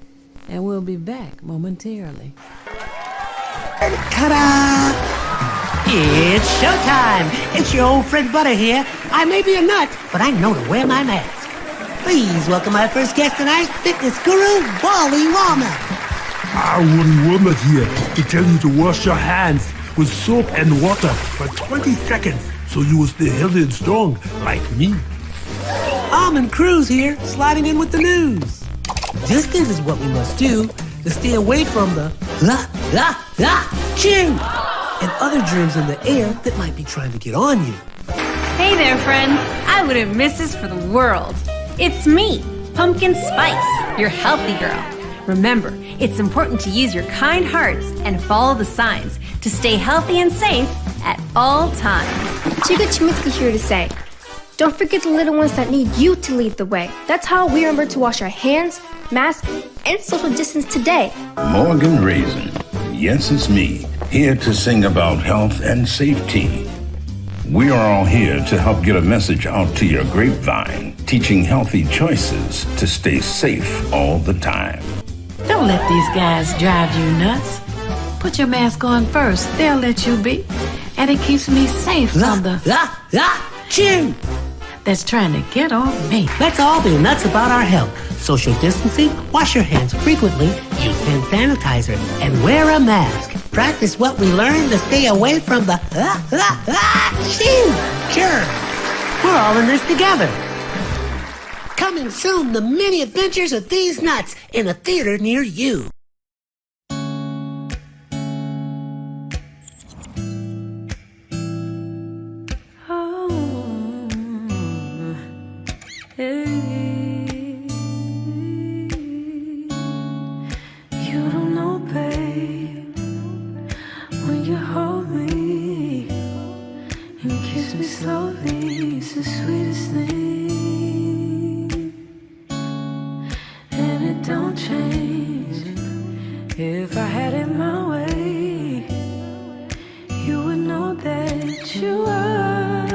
Speaker 2: and we'll be back momentarily.
Speaker 6: Ta-da! It's showtime! It's your old friend Butter here. I may be a nut, but I know to wear my mask. Please welcome our first guest tonight, fitness guru, Wally Wallman.
Speaker 8: Our wooden woman here to tell you to wash your hands with soap and water for 20 seconds so you will stay healthy and strong like me.
Speaker 6: Almond Cruz here, sliding in with the news. Distance is what we must do to stay away from the chew and other germs in the air that might be trying to get on you.
Speaker 9: Hey there, friends. I wouldn't miss this for the world. It's me, Pumpkin Spice, your healthy girl. Remember, it's important to use your kind hearts and follow the signs to stay healthy and safe at all times.
Speaker 10: Chica Chiminsky here to say, don't forget the little ones that need you to lead the way. That's how we remember to wash our hands, mask, and social distance today.
Speaker 11: Morgan Raisin. Yes, it's me, here to sing about health and safety. We are all here to help get a message out to your grapevine, teaching healthy choices to stay safe all the time.
Speaker 2: Don't let these guys drive you nuts. Put your mask on first. They'll let you be. And it keeps me safe from the
Speaker 6: chew
Speaker 2: that's trying to get on me.
Speaker 6: Let's all be nuts about our health. Social distancing, wash your hands frequently, use hand sanitizer, and wear a mask. Practice what we learned to stay away from the chew. Sure, we're all in this together. Coming soon, the many adventures of these nuts in a theater near you.
Speaker 18: You don't know, babe, when you hold me and kiss me slowly, it's the sweetest thing. And it don't change. If I had it my way, you would know that you are.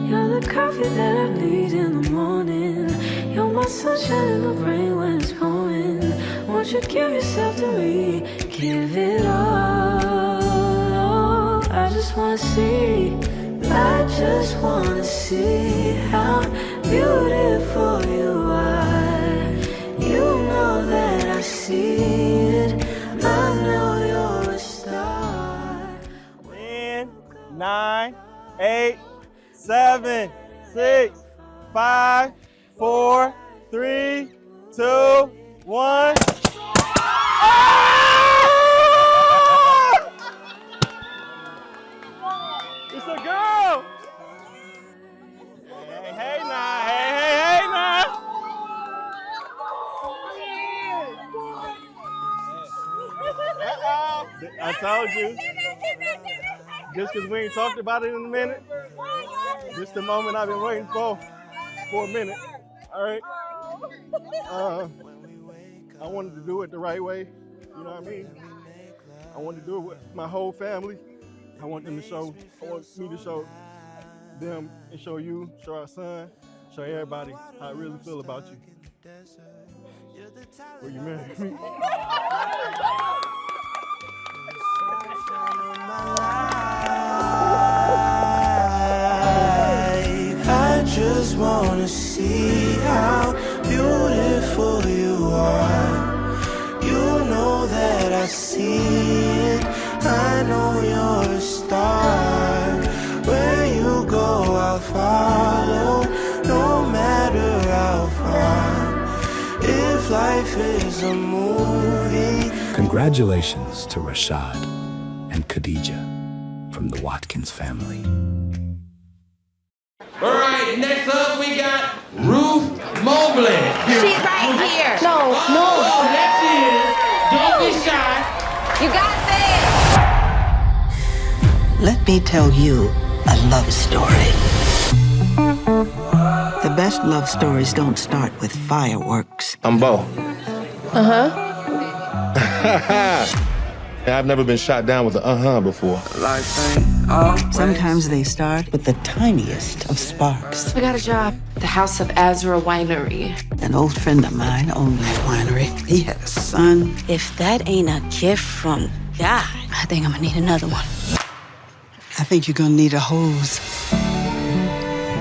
Speaker 18: You're the coffee that I need in the morning. You're my sunshine in the rain when it's pouring. Won't you give yourself to me? Give it all. I just wanna see. I just wanna see how beautiful you are. You know that I see it. I know you're a star.
Speaker 21: 10, 9, 8, 7, 6, 5, 4, 3, 2, 1. It's a girl. Hey now, hey now. I told you. Just because we ain't talked about it in a minute. Just the moment I've been waiting for a minute. All right. I wanted to do it the right way. You know what I mean? I wanted to do it with my whole family. I want me to show them and show you, show our son, show everybody how I really feel about you. Will you marry me?
Speaker 18: I just wanna see how beautiful you are. You know that I see it. I know you're a star. Where you go, I'll follow, no matter how far. If life is a movie.
Speaker 19: Congratulations to Rashad and Khadija from the Watkins family.
Speaker 12: All right, next up we got Ruth Mobley.
Speaker 22: She's right here. No.
Speaker 12: Oh, there she is. Don't be shy.
Speaker 22: You got this.
Speaker 14: Let me tell you a love story. The best love stories don't start with fireworks.
Speaker 15: I'm Bo.
Speaker 22: Uh-huh.
Speaker 15: I've never been shot down with an before.
Speaker 14: Sometimes they start with the tiniest of sparks.
Speaker 22: I got a job at the House of Azra Winery.
Speaker 14: An old friend of mine owned that winery. He had a son.
Speaker 16: If that ain't a gift from God, I think I'm gonna need another one.
Speaker 14: I think you're gonna need a hose.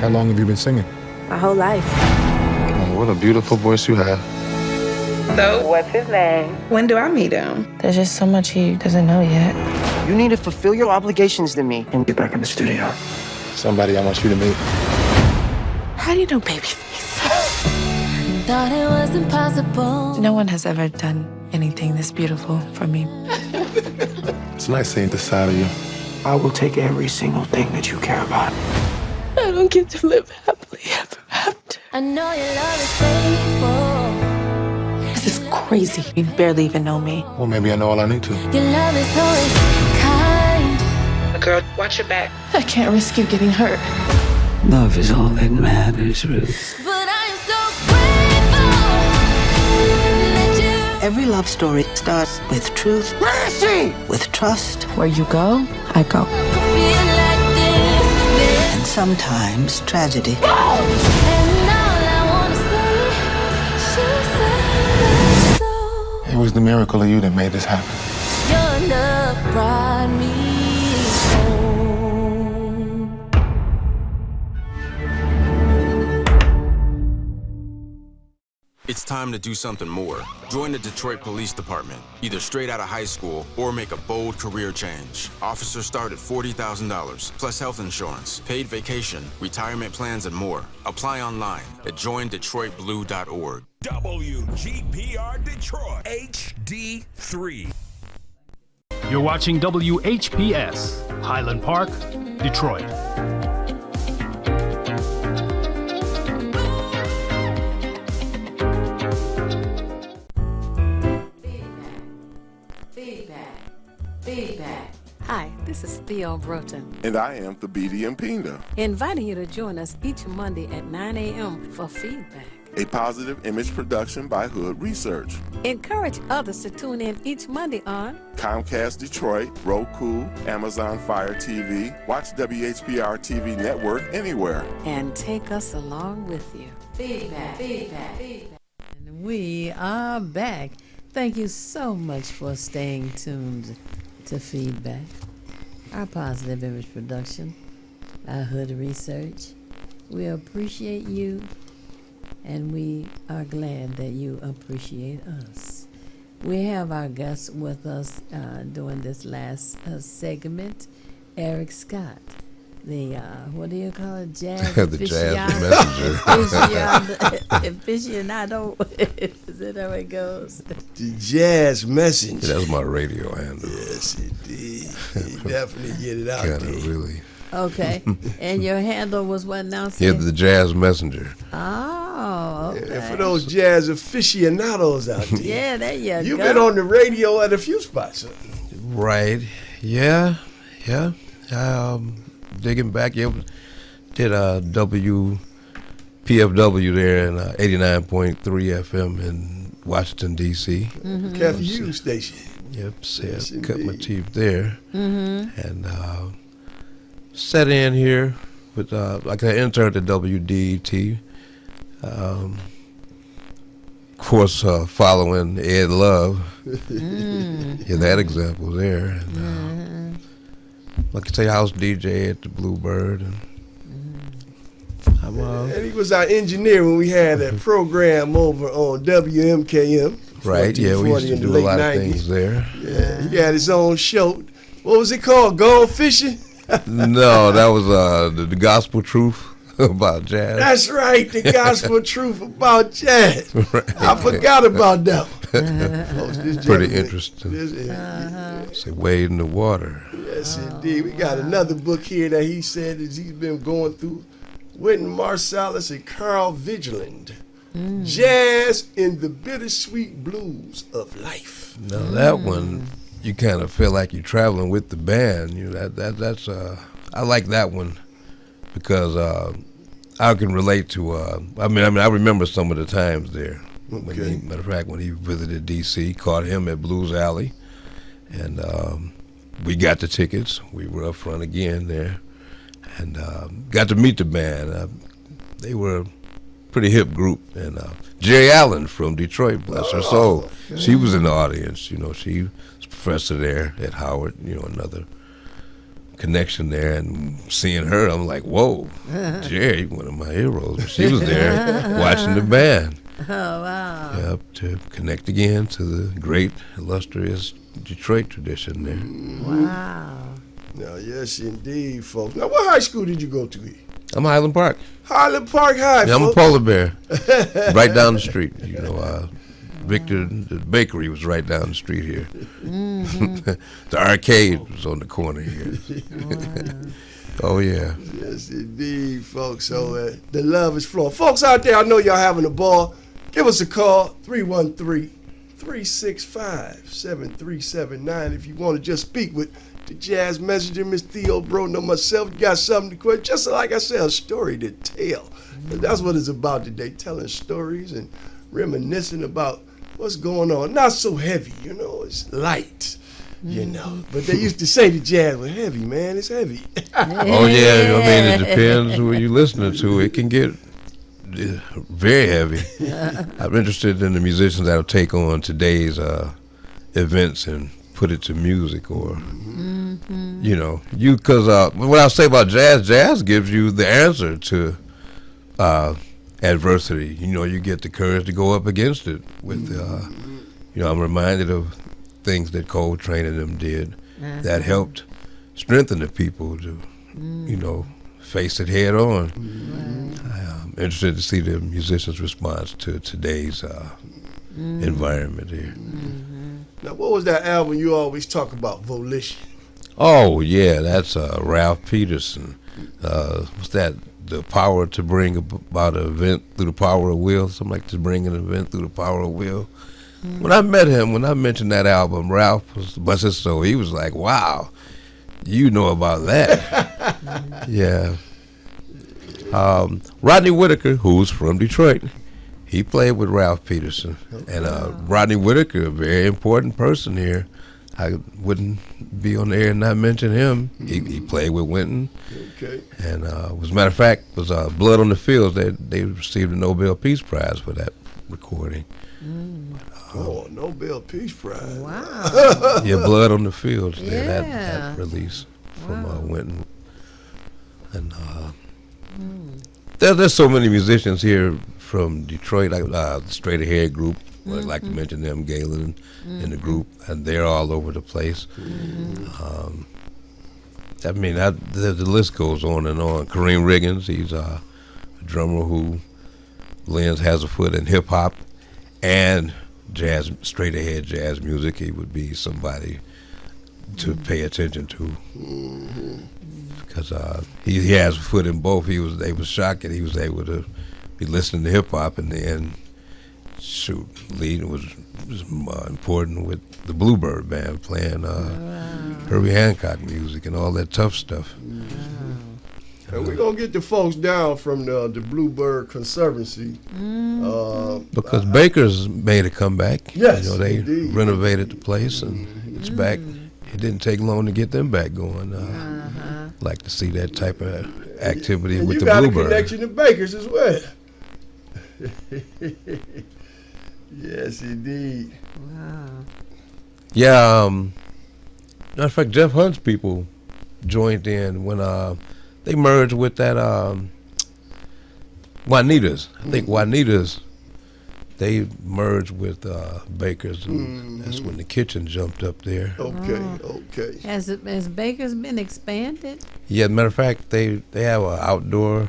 Speaker 15: How long have you been singing?
Speaker 22: My whole life.
Speaker 15: Oh, what a beautiful voice you have.
Speaker 13: So, what's his name? When do I meet him?
Speaker 16: There's just so much he doesn't know yet.
Speaker 17: You need to fulfill your obligations to me and get back in the studio.
Speaker 15: Somebody I want you to meet.
Speaker 16: How do you know Babyface?
Speaker 18: Thought it was impossible.
Speaker 16: No one has ever done anything this beautiful for me.
Speaker 15: It's nice seeing this side of you.
Speaker 17: I will take every single thing that you care about.
Speaker 16: I don't get to live happily ever after.
Speaker 18: I know your love is faithful.
Speaker 16: This is crazy. You barely even know me.
Speaker 15: Well, maybe I know all I need to.
Speaker 18: Your love is always kind.
Speaker 13: Girl, watch your back.
Speaker 16: I can't risk you getting hurt.
Speaker 14: Love is all that matters, Ruth.
Speaker 18: But I am so grateful that
Speaker 14: Every love story starts with truth.
Speaker 17: Where is she?
Speaker 14: With trust.
Speaker 16: Where you go, I go.
Speaker 18: you feel like this.
Speaker 14: And sometimes tragedy.
Speaker 18: And all I wanna say, she said so.
Speaker 15: It was the miracle of you that made this happen.
Speaker 18: Your love brought me home.
Speaker 1: It's time to do something more. Join the Detroit Police Department, either straight out of high school or make a bold career change. Officers start at $40,000, plus health insurance, paid vacation, retirement plans, and more. Apply online at joindetroitblue.org.
Speaker 5: WGPR Detroit HD3.
Speaker 23: You're watching WHPS, Highland Park, Detroit.
Speaker 2: Feedback. Hi, this is Theo Broughton,
Speaker 3: And I am Thabiti Mpinga,
Speaker 2: inviting you to join us each Monday at 9 a.m. for Feedback.
Speaker 3: a positive image production by Hood Research.
Speaker 2: Encourage others to tune in each Monday on
Speaker 3: Comcast Detroit, Roku, Amazon Fire TV, watch WHPR TV Network anywhere.
Speaker 2: and take us along with you. Feedback. And we are back. Thank you so much for staying tuned to Feedback, our positive image production, our Hood Research. We appreciate you, and we are glad that you appreciate us. We have our guest with us during this last segment, Eric Scott, the what do you call it, jazz
Speaker 20: The jazz
Speaker 2: aficionado. Is that how it goes?
Speaker 4: The Jazz Messenger.
Speaker 20: Yeah, that's my radio handle.
Speaker 4: Yes, indeed. You definitely get it out
Speaker 20: Kind
Speaker 4: there.
Speaker 20: of really.
Speaker 2: Okay. And your handle was what now?
Speaker 20: Yeah, the Jazz Messenger.
Speaker 2: Oh, okay.
Speaker 4: And for those jazz aficionados out there.
Speaker 2: Yeah, there you
Speaker 4: You've
Speaker 2: go.
Speaker 4: been on the radio at a few spots. Huh?
Speaker 20: Right. Yeah. Digging back, did WPFW there in 89.3 FM in Washington, D.C.
Speaker 2: Mm-hmm.
Speaker 4: Kathy Hughes Station.
Speaker 20: Yep,
Speaker 4: Yes,
Speaker 20: cut my
Speaker 4: indeed.
Speaker 20: teeth there.
Speaker 2: Mm-hmm.
Speaker 20: And set in here with, like I interned at WDET. Of course, following Ed Love. Yeah, that example there. And, like I say, house DJ at the Bluebird. And
Speaker 4: And he was our engineer when we had that program over on WMKM.
Speaker 20: right, yeah, we used
Speaker 4: 1440
Speaker 20: to
Speaker 4: in the
Speaker 20: do a
Speaker 4: late
Speaker 20: lot
Speaker 4: 90s.
Speaker 20: of things there.
Speaker 4: Yeah, he had his own show. What was it called? Gold Fishing?
Speaker 20: No, that was the Gospel Truth about jazz.
Speaker 4: That's right, the gospel truth about jazz. I forgot about that one. Folks, this
Speaker 20: Pretty
Speaker 4: gentleman-
Speaker 20: interesting.
Speaker 4: this-
Speaker 20: Say wade in the water.
Speaker 4: Yes, indeed. We got another book here that he said that he's been going through. Wynton Marsalis and Carl Vigeland. Jazz in the bittersweet blues of life.
Speaker 20: Now that one, you kind of feel like you're traveling with the band. You know, that's I like that one because I can relate to. I remember some of the times there.
Speaker 4: Okay.
Speaker 20: Matter of fact, when he visited D.C., caught him at Blues Alley, and we got the tickets. We were up front again there, and got to meet the band. They were a pretty hip group, and Jerry Allen from Detroit, bless her soul, she was in the audience. You know, she was a professor there at Howard. You know, another connection there, and seeing her, I'm like, whoa, Jerry, one of my heroes. She was there watching the band.
Speaker 2: Oh, wow.
Speaker 20: Yep, to connect again to the great, illustrious Detroit tradition there.
Speaker 2: Wow.
Speaker 4: Now, yes, indeed, folks. Now, what high school did you go to?
Speaker 20: I'm Highland Park.
Speaker 4: Highland Park High,
Speaker 20: Yeah, I'm a
Speaker 4: folks.
Speaker 20: polar bear. Right down the street. You know, Victor, the bakery was right down the street here.
Speaker 2: Mm-hmm.
Speaker 20: The arcade was on the corner here. Oh, yeah.
Speaker 4: Yes, indeed, folks. So the love is flowing. Folks out there, I know y'all having a ball. Give us a call, 313-365-7379. If you want to just speak with the Jazz Messenger, Miss Theo Broden, or myself, you got something to quote. Just like I said, a story to tell. And that's what it's about today, telling stories and reminiscing about what's going on. Not so heavy, you know, it's light. You know, but they used to say the jazz was heavy, man. It's heavy.
Speaker 20: Oh, yeah. I mean, it depends who you're listening to. It can get very heavy. I'm interested in the musicians that'll take on today's events and put it to music, or you know, because what I say about jazz gives you the answer to adversity. You know, you get the courage to go up against it with you know, I'm reminded of things that Coltrane and them did that helped strengthen the people to you know, face it head on. I'm interested to see the musicians' response to today's environment here.
Speaker 4: Now, what was that album you always talk about, Volition?
Speaker 20: Oh, yeah, that's Ralph Peterson. What's that? The power to bring about an event through the power of will, something like to bring an event through the power of will. When I met him, when I mentioned that album, Ralph was busted, so he was like, wow, you know about that. Yeah. Rodney Whitaker, who's from Detroit, he played with Ralph Peterson. And Rodney Whitaker, a very important person here. I wouldn't be on the air and not mention him. He played with Wynton.
Speaker 4: Okay.
Speaker 20: And as a matter of fact, was Blood on the Fields. They received a Nobel Peace Prize for that recording.
Speaker 4: Oh, Nobel Peace Prize.
Speaker 2: Wow.
Speaker 20: Yeah, Blood on the Fields.
Speaker 2: Yeah.
Speaker 20: That release from Wynton. And there's so many musicians here from Detroit, like the Straight Ahead group. I'd like to mention them, Galen in the group, and they're all over the place. I mean, the list goes on and on. Kareem Riggins, he's a drummer who has a foot in hip hop and jazz, straight ahead jazz music. He would be somebody to pay attention to because he has a foot in both. They was shocked that he was able to be listening to hip hop and then lead was important with the Bluebird Band playing Herbie Hancock music and all that tough stuff.
Speaker 4: And we're going to get the folks down from the Bluebird Conservancy.
Speaker 20: Because Baker's made a comeback.
Speaker 4: Yes,
Speaker 20: you know, they
Speaker 4: indeed.
Speaker 20: renovated the place and it's back. It didn't take long to get them back going. Like to see that type of activity
Speaker 4: and
Speaker 20: with the
Speaker 4: you got
Speaker 20: Bluebird.
Speaker 4: a connection to Bakers as well. Yes, indeed.
Speaker 2: Wow.
Speaker 20: Yeah, matter of fact, Jeff Hunt's people joined in when they merged with that Juanita's. I think Juanita's, they merged with Baker's, and that's when the kitchen jumped up there.
Speaker 4: Okay.
Speaker 2: Has Baker's been expanded?
Speaker 20: Yeah, matter of fact, they have an outdoor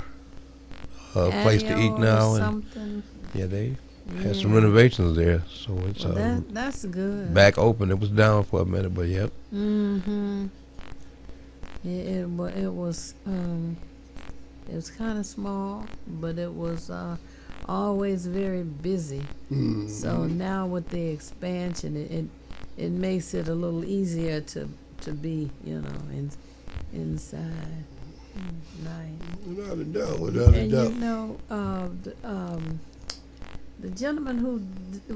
Speaker 20: place to eat now, and
Speaker 2: something?
Speaker 20: yeah, they had some renovations there, so it's
Speaker 2: that's good.
Speaker 20: back open. It was down for a minute, but yep.
Speaker 2: It was kind of small, but it was always very busy. So now with the expansion, it makes it a little easier to be, you know, inside. Nice.
Speaker 4: Without a doubt, without a doubt.
Speaker 2: You know, the gentleman who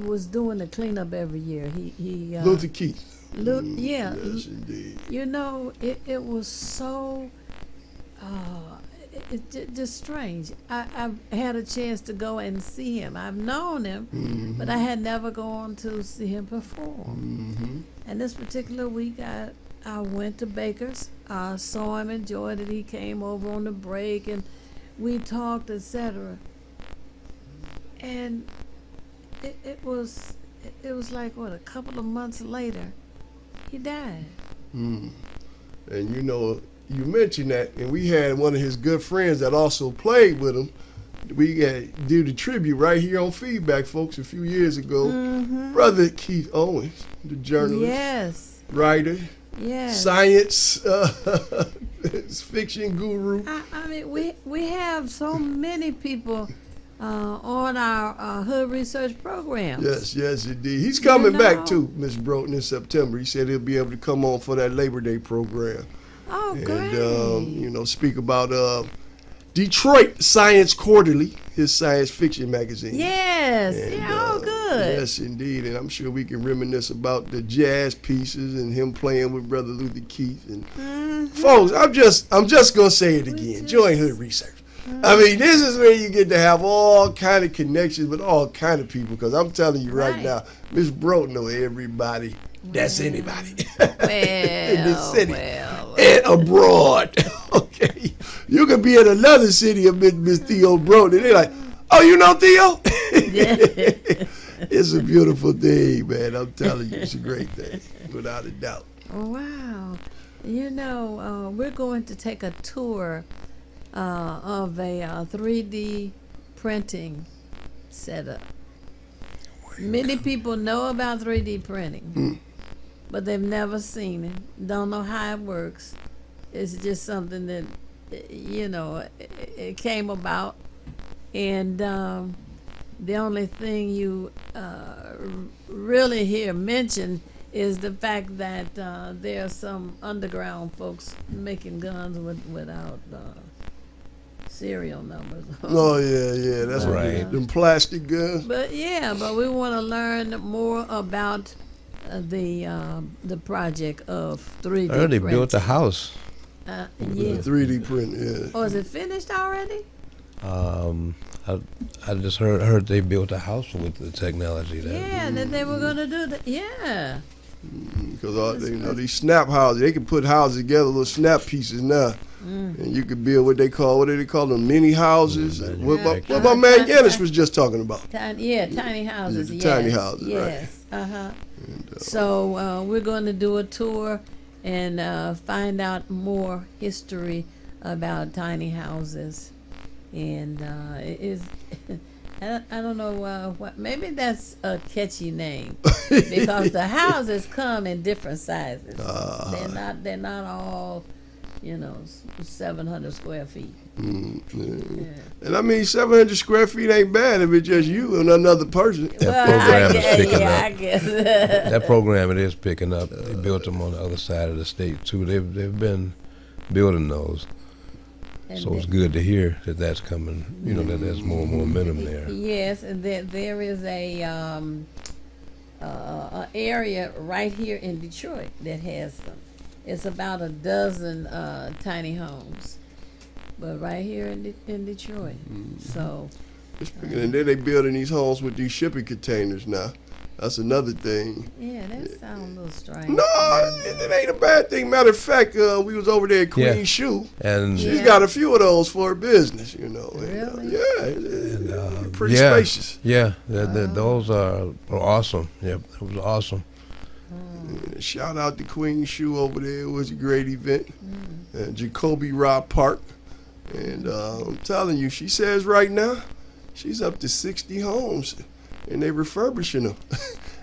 Speaker 2: was doing the cleanup every year, he
Speaker 4: Luther Keith.
Speaker 2: Yeah.
Speaker 4: Yes, indeed.
Speaker 2: You know, it was so just strange. I've had a chance to go and see him. I've known him, but I had never gone to see him perform. And this particular week, I went to Baker's, saw him, enjoyed it. He came over on the break, and we talked, etc. And it was like what, a couple of months later, he died.
Speaker 4: And you know, you mentioned that, and we had one of his good friends that also played with him. We did the tribute right here on Feedback, folks, a few years ago. Brother Keith Owens, the journalist,
Speaker 2: Yes.
Speaker 4: writer,
Speaker 2: Yes.
Speaker 4: science fiction guru.
Speaker 2: I mean, we have so many people on our Hood Research programs.
Speaker 4: Yes, indeed. He's coming
Speaker 2: You
Speaker 4: back
Speaker 2: know.
Speaker 4: too, Miss Broughton, in September. He said he'll be able to come on for that Labor Day program.
Speaker 2: Oh,
Speaker 4: And
Speaker 2: great.
Speaker 4: you know, speak about Detroit Science Quarterly, his science fiction magazine.
Speaker 2: Yes.
Speaker 4: And,
Speaker 2: Yeah, oh, good.
Speaker 4: Yes, indeed. And I'm sure we can reminisce about the jazz pieces and him playing with Brother Luther Keith. And folks, I'm just gonna say it again. Join Hood Research. I mean, this is where you get to have all kind of connections with all kind of people. Because I'm telling you right now, Miss Broughton know everybody. That's anybody in this city and abroad. Okay, you could be in another city of Miss Theo Broughton, and they're like, "Oh, you know Theo?" It's a beautiful thing, man. I'm telling you, it's a great thing, without a doubt.
Speaker 2: Wow. You know, we're going to take a tour of a 3D printing setup. Many people know about 3D printing, but they've never seen it, don't know how it works. It's just something that, you know, it came about, and the only thing you really hear mentioned is the fact that there are some underground folks making guns without serial numbers.
Speaker 4: Oh yeah, that's right. Them plastic guns.
Speaker 2: But we want to learn more about the project of 3D
Speaker 20: I heard they
Speaker 2: printing.
Speaker 20: built a house.
Speaker 2: Yeah.
Speaker 4: 3D print, yeah.
Speaker 2: Oh, is it finished already?
Speaker 20: I just heard they built a house with the technology.
Speaker 2: That they were gonna do that. Yeah.
Speaker 4: Because you know, these snap houses, they can put houses together, little snap pieces now. And you could build what do they call them, mini houses. What my man Yannis was just talking about.
Speaker 2: Tiny houses.
Speaker 4: The
Speaker 2: Yes.
Speaker 4: tiny houses,
Speaker 2: Yes.
Speaker 4: right.
Speaker 2: So we're going to do a tour and find out more history about tiny houses, and it is. I don't know what. Maybe that's a catchy name because the houses come in different sizes. They're not all, 700 square feet.
Speaker 4: And I mean, 700 square feet ain't bad if it's just you and another person.
Speaker 20: That program is picking up.
Speaker 2: I guess.
Speaker 20: That program, it is picking up. They built them on the other side of the state too. They've been building those. So it's good to hear that that's coming. That there's more momentum there.
Speaker 2: Yes, and there is a area right here in Detroit that has them. It's about a dozen tiny homes, but right here in Detroit. So.
Speaker 4: And then they building these homes with these shipping containers now. That's another thing.
Speaker 2: Yeah, that sounds a little strange.
Speaker 4: No, it ain't a bad thing. Matter of fact, we was over there at Queen Shoe,
Speaker 20: and
Speaker 4: she's got a few of those for her business.
Speaker 2: Really?
Speaker 4: And, pretty spacious.
Speaker 20: Yeah, those are awesome. Yep, it was awesome.
Speaker 4: Shout out to Queen Shoe over there. It was a great event. Jacoby Robb Park. And I'm telling you, she says right now, she's up to 60 homes, and they refurbishing them.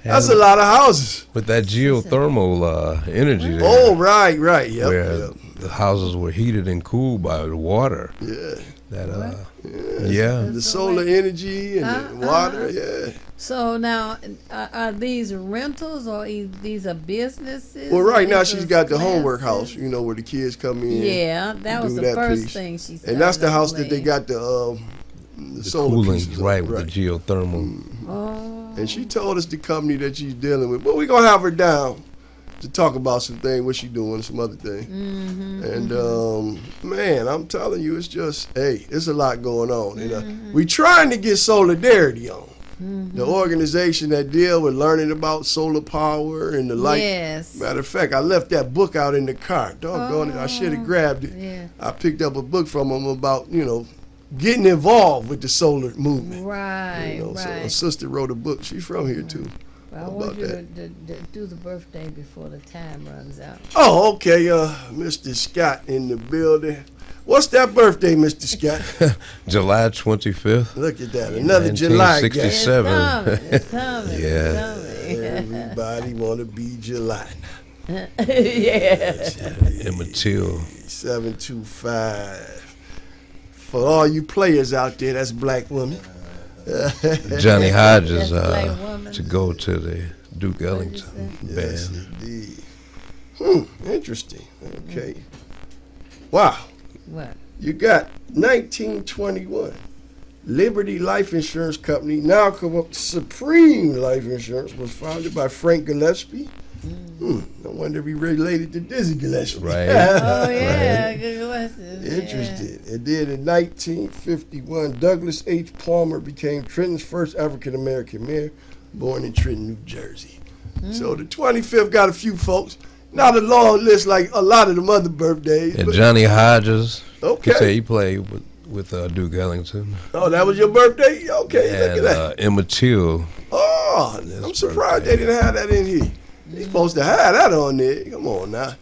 Speaker 4: That's a lot of houses.
Speaker 20: With that geothermal energy there.
Speaker 4: Oh, right. Yep,
Speaker 20: where the houses were heated and cooled by the water.
Speaker 4: Yeah.
Speaker 20: The
Speaker 4: solar energy and the water, yeah.
Speaker 2: So now, are these rentals or these are businesses?
Speaker 4: Well, right now she's got the homework house, where the kids come in.
Speaker 2: Yeah, that was the first thing she said.
Speaker 4: And that's the house that they got the solar
Speaker 20: cooling,
Speaker 4: pieces
Speaker 20: right,
Speaker 4: on,
Speaker 20: with the geothermal.
Speaker 2: Oh.
Speaker 4: And she told us the company that she's dealing with. But we're going to have her down to talk about some things, what she doing, some other thing. And, man, I'm telling you, it's just, it's a lot going on. We trying to get Solidarity on. The organization that deal with learning about solar power and the like.
Speaker 2: Yes.
Speaker 4: Matter of fact, I left that book out in the car. Doggone it, I should have grabbed it.
Speaker 2: Yeah.
Speaker 4: I picked up a book from them about, getting involved with the solar movement.
Speaker 2: Right,
Speaker 4: So my
Speaker 2: right.
Speaker 4: sister wrote a book. She's from here too.
Speaker 2: Well, I want you to do the birthday before the time runs out.
Speaker 4: Oh, okay. Mr. Scott in the building. What's that birthday, Mr. Scott?
Speaker 20: July 25th.
Speaker 4: Look at that. Another July guy.
Speaker 20: 1967.
Speaker 2: It's coming.
Speaker 20: Yeah.
Speaker 4: Everybody want to be July.
Speaker 2: Yeah.
Speaker 20: Emmett Till.
Speaker 4: 725. For all you players out there, that's black woman.
Speaker 20: Johnny Hodges
Speaker 2: Black woman.
Speaker 20: to go to the Duke Ellington
Speaker 4: Yes,
Speaker 20: band.
Speaker 4: indeed. Interesting. Okay. Wow.
Speaker 2: What?
Speaker 4: You got 1921. Liberty Life Insurance Company, now called Supreme Life Insurance, was founded by Frank Gillespie. I wonder if he related to Dizzy Gillespie.
Speaker 20: Right.
Speaker 2: Oh, yeah. Good question.
Speaker 4: Interesting. And then in 1951, Douglas H. Palmer became Trenton's first African-American mayor, born in Trenton, New Jersey. So the 25th got a few folks. Not a long list like a lot of them other birthdays.
Speaker 20: And
Speaker 4: but-
Speaker 20: Johnny Hodges.
Speaker 4: Okay.
Speaker 20: He said he played with Duke Ellington.
Speaker 4: Oh, that was your birthday? Okay, look
Speaker 20: And
Speaker 4: at that.
Speaker 20: Emmett Till.
Speaker 4: Oh, I'm surprised they didn't have that in here. They supposed to have that on there. Come on now.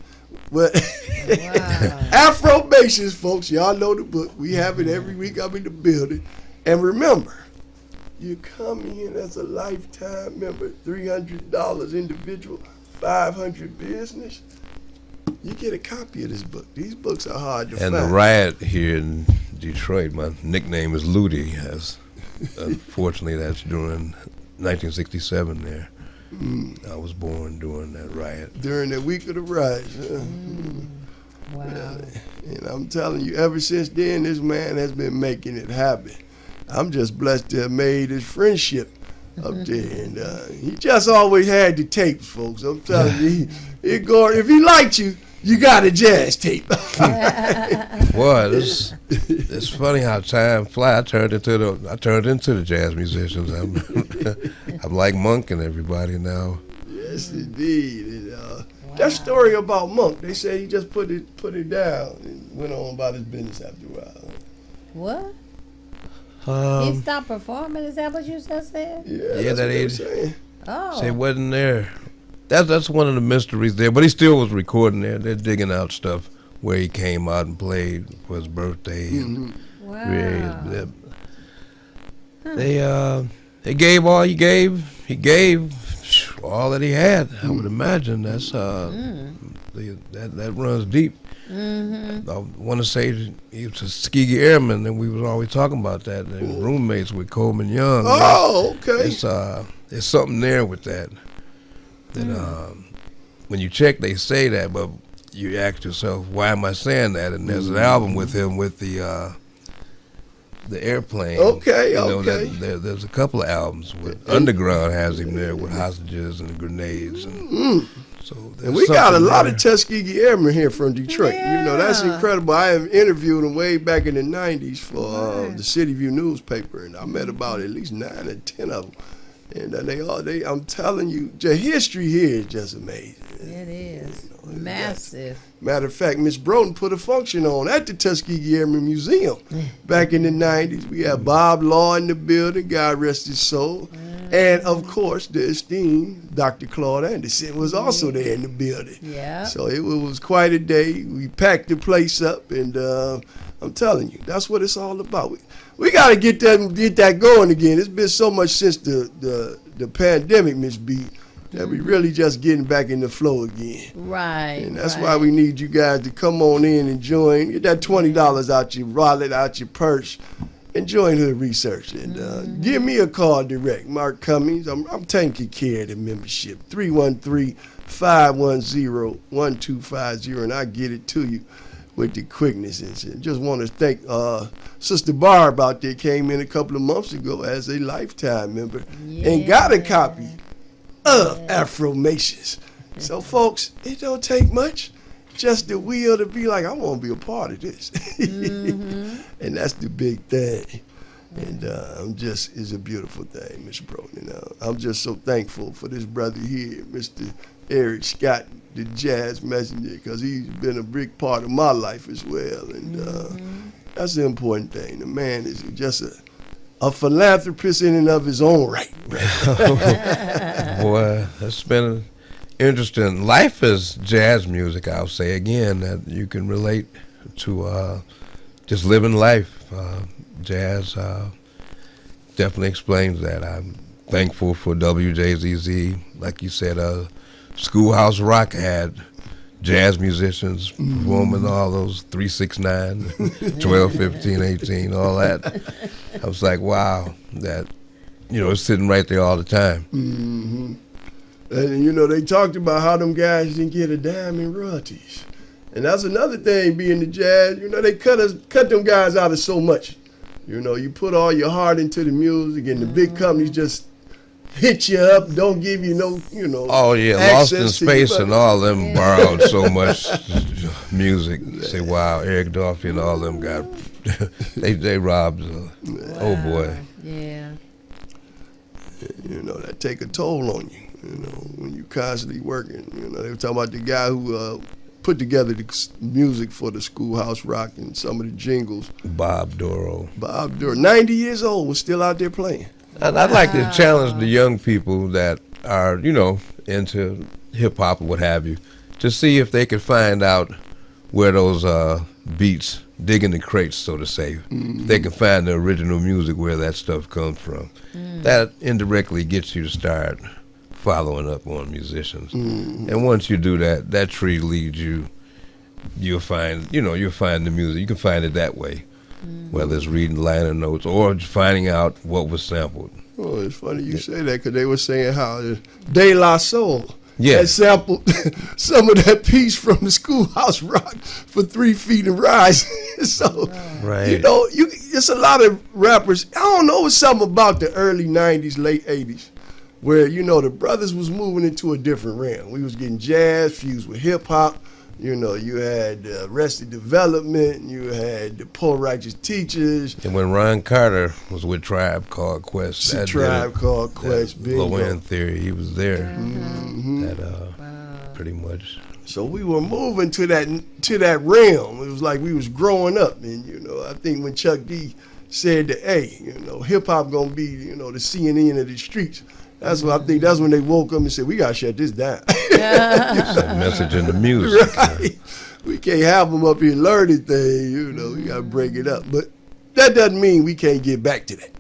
Speaker 4: But Afrobations, folks, y'all know the book. We have it every week. I'm in the building. And remember, you come in as a lifetime member, $300 individual, $500 business. You get a copy of this book. These books are hard to
Speaker 20: And
Speaker 4: find.
Speaker 20: the riot here in Detroit, my nickname is Ludi. Unfortunately, that's during 1967 there. I was born during that riot.
Speaker 4: During the week of the riots.
Speaker 2: Wow.
Speaker 4: And I'm telling you, ever since then, this man has been making it happen. I'm just blessed to have made his friendship up there. And he just always had the tapes, folks. I'm telling you, if he liked you, you got a jazz tape.
Speaker 20: Boy, it's funny how time flies. I turned into the jazz musicians. I'm like Monk and everybody now.
Speaker 4: Yes, indeed. And, that story about Monk, they say he just put it down and went on about his business after a while.
Speaker 2: What? He stopped performing? Is that what you just said?
Speaker 20: Yeah, that age.
Speaker 2: Oh.
Speaker 20: Say wasn't there. That's one of the mysteries there. But he still was recording there. They're digging out stuff where he came out and played for his birthday. And
Speaker 2: Wow.
Speaker 20: They gave all he gave. He gave all that he had. I would imagine that's that runs deep. I want to say he was a Tuskegee Airman, and we was always talking about that. They were roommates with Coleman Young.
Speaker 4: Oh, okay.
Speaker 20: There's something there with that. That when you check, they say that, but you ask yourself, why am I saying that? And there's an album with him with the airplane.
Speaker 4: Okay,
Speaker 20: you know,
Speaker 4: okay.
Speaker 20: There's a couple of albums with Underground has him there with hostages and grenades. And so
Speaker 4: And we got a
Speaker 20: something
Speaker 4: lot
Speaker 20: there.
Speaker 4: of Tuskegee Airmen here from Detroit. You know, that's incredible. I have interviewed them way back in the 90s for the City View newspaper, and I met about at least 9 or 10 of them. And I'm telling you, the history here is just amazing.
Speaker 2: It is. Massive.
Speaker 4: Matter of fact, Miss Broughton put a function on at the Tuskegee Airmen Museum back in the 90s. We had Bob Law in the building, God rest his soul. And, of course, the esteemed Dr. Claude Anderson was also there in the building.
Speaker 2: Yeah.
Speaker 4: So it was quite a day. We packed the place up, and I'm telling you, that's what it's all about. We got to get that going again. It's been so much since the pandemic, Miss B, that we really just getting back in the flow again.
Speaker 2: Right.
Speaker 4: And that's why we need you guys to come on in and join. Get that $20 out your wallet, out your purse, and join Hood Research. And give me a call direct, Mark Cummings. I'm taking care of the membership. 313-510-1250, and I get it to you with the quickness. And just want to thank Sister Barb out there, came in a couple of months ago as a lifetime member and got a copy of Afromations. So, folks, it don't take much. Just the will to be like, I want to be a part of this. And that's the big thing. And it's a beautiful thing, Miss Broughton. I'm just so thankful for this brother here, Mr. Eric Scott, the jazz messenger, because he's been a big part of my life as well. And That's the important thing. The man is just a philanthropist in and of his own right.
Speaker 20: Boy, that's been interesting. Life is jazz music, I'll say again, that you can relate to just living life. Jazz definitely explains that. I'm thankful for WJZZ. Like you said, Schoolhouse Rock had jazz musicians performing all those 3, 6, 9, 12, 15, 18, all that. I was like, wow, that, it's sitting right there all the time.
Speaker 4: Mm-hmm. And, they talked about how them guys didn't get a dime in royalties. And that's another thing being the jazz. They cut them guys out of so much. You put all your heart into the music, and the big companies just hit you up, don't give you no,
Speaker 20: Oh yeah, Lost in Space and all them borrowed so much music. Say, wow, Eric Dolphy and all them got, they robbed. Oh boy.
Speaker 2: Yeah.
Speaker 4: That take a toll on you. When you constantly working. They were talking about the guy who put together the music for the Schoolhouse Rock and some of the jingles.
Speaker 20: Bob Dorough.
Speaker 4: 90 years old, was still out there playing.
Speaker 20: I'd like to challenge the young people that are, into hip hop or what have you, to see if they could find out where those beats dig in the crates, so to say. Mm-hmm. They can find the original music where that stuff comes from. That indirectly gets you to start following up on musicians. And once you do that, that tree leads you. You'll find the music. You can find it that way. Whether it's reading liner notes or just finding out what was sampled.
Speaker 4: Oh, it's funny you say that, because they were saying how De La Soul had sampled some of that piece from the Schoolhouse Rock for 3 Feet and Rise. So,
Speaker 20: right.
Speaker 4: It's a lot of rappers. I don't know, it's something about the early 90s, late 80s, where, the brothers was moving into a different realm. We was getting jazz fused with hip hop. You had Arrested Development, you had the Poor Righteous Teachers.
Speaker 20: And when Ron Carter was with Tribe Called Quest,
Speaker 4: Bingo.
Speaker 20: Low-End Theory, he was there. Pretty much.
Speaker 4: So we were moving to that realm. It was like we was growing up, and I think when Chuck D said that, hey, hip hop gonna be, the CNN of the streets. That's what I think. That's when they woke up and said, we gotta shut this down.
Speaker 20: That message in the music.
Speaker 4: Right. We can't have them up here learning things, we gotta break it up. But that doesn't mean we can't get back to that.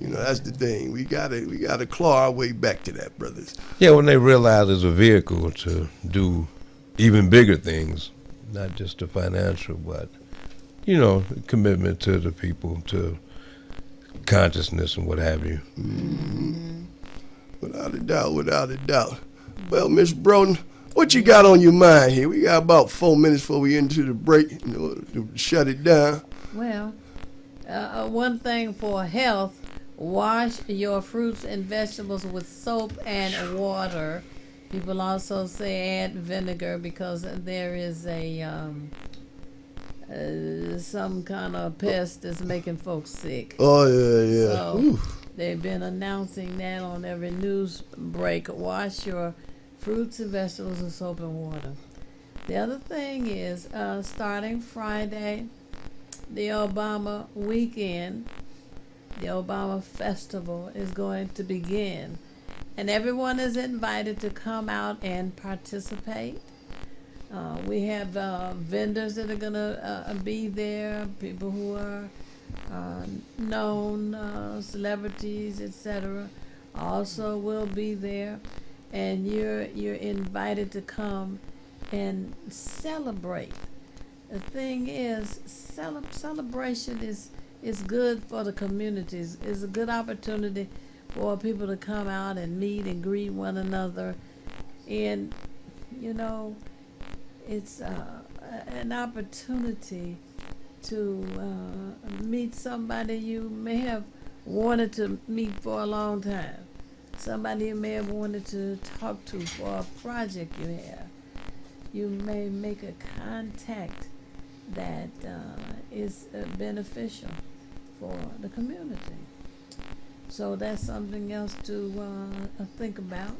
Speaker 4: That's the thing. We gotta claw our way back to that, brothers.
Speaker 20: Yeah, when they realize there's a vehicle to do even bigger things, not just the financial, but, commitment to the people, to consciousness and what have you.
Speaker 4: Mm-hmm. Without a doubt. Well, Miss Broughton, what you got on your mind here? We got about 4 minutes before we into the break, to shut it down.
Speaker 2: Well, one thing for health, wash your fruits and vegetables with soap and water. People also say add vinegar because there is some kind of pest that's making folks sick.
Speaker 4: Oh, yeah.
Speaker 2: So they've been announcing that on every news break. Wash your fruits and vegetables with soap and water. The other thing is, starting Friday, the Obama weekend, the Obama Festival is going to begin. And everyone is invited to come out and participate. We have vendors that are going to be there, people who are known celebrities, etc. also will be there. And you're invited to come and celebrate. The thing is, celebration is good for the communities. It's a good opportunity for people to come out and meet and greet one another. And, it's an opportunity to meet somebody you may have wanted to meet for a long time. Somebody you may have wanted to talk to for a project you have. You may make a contact that is beneficial for the community. So that's something else to think about.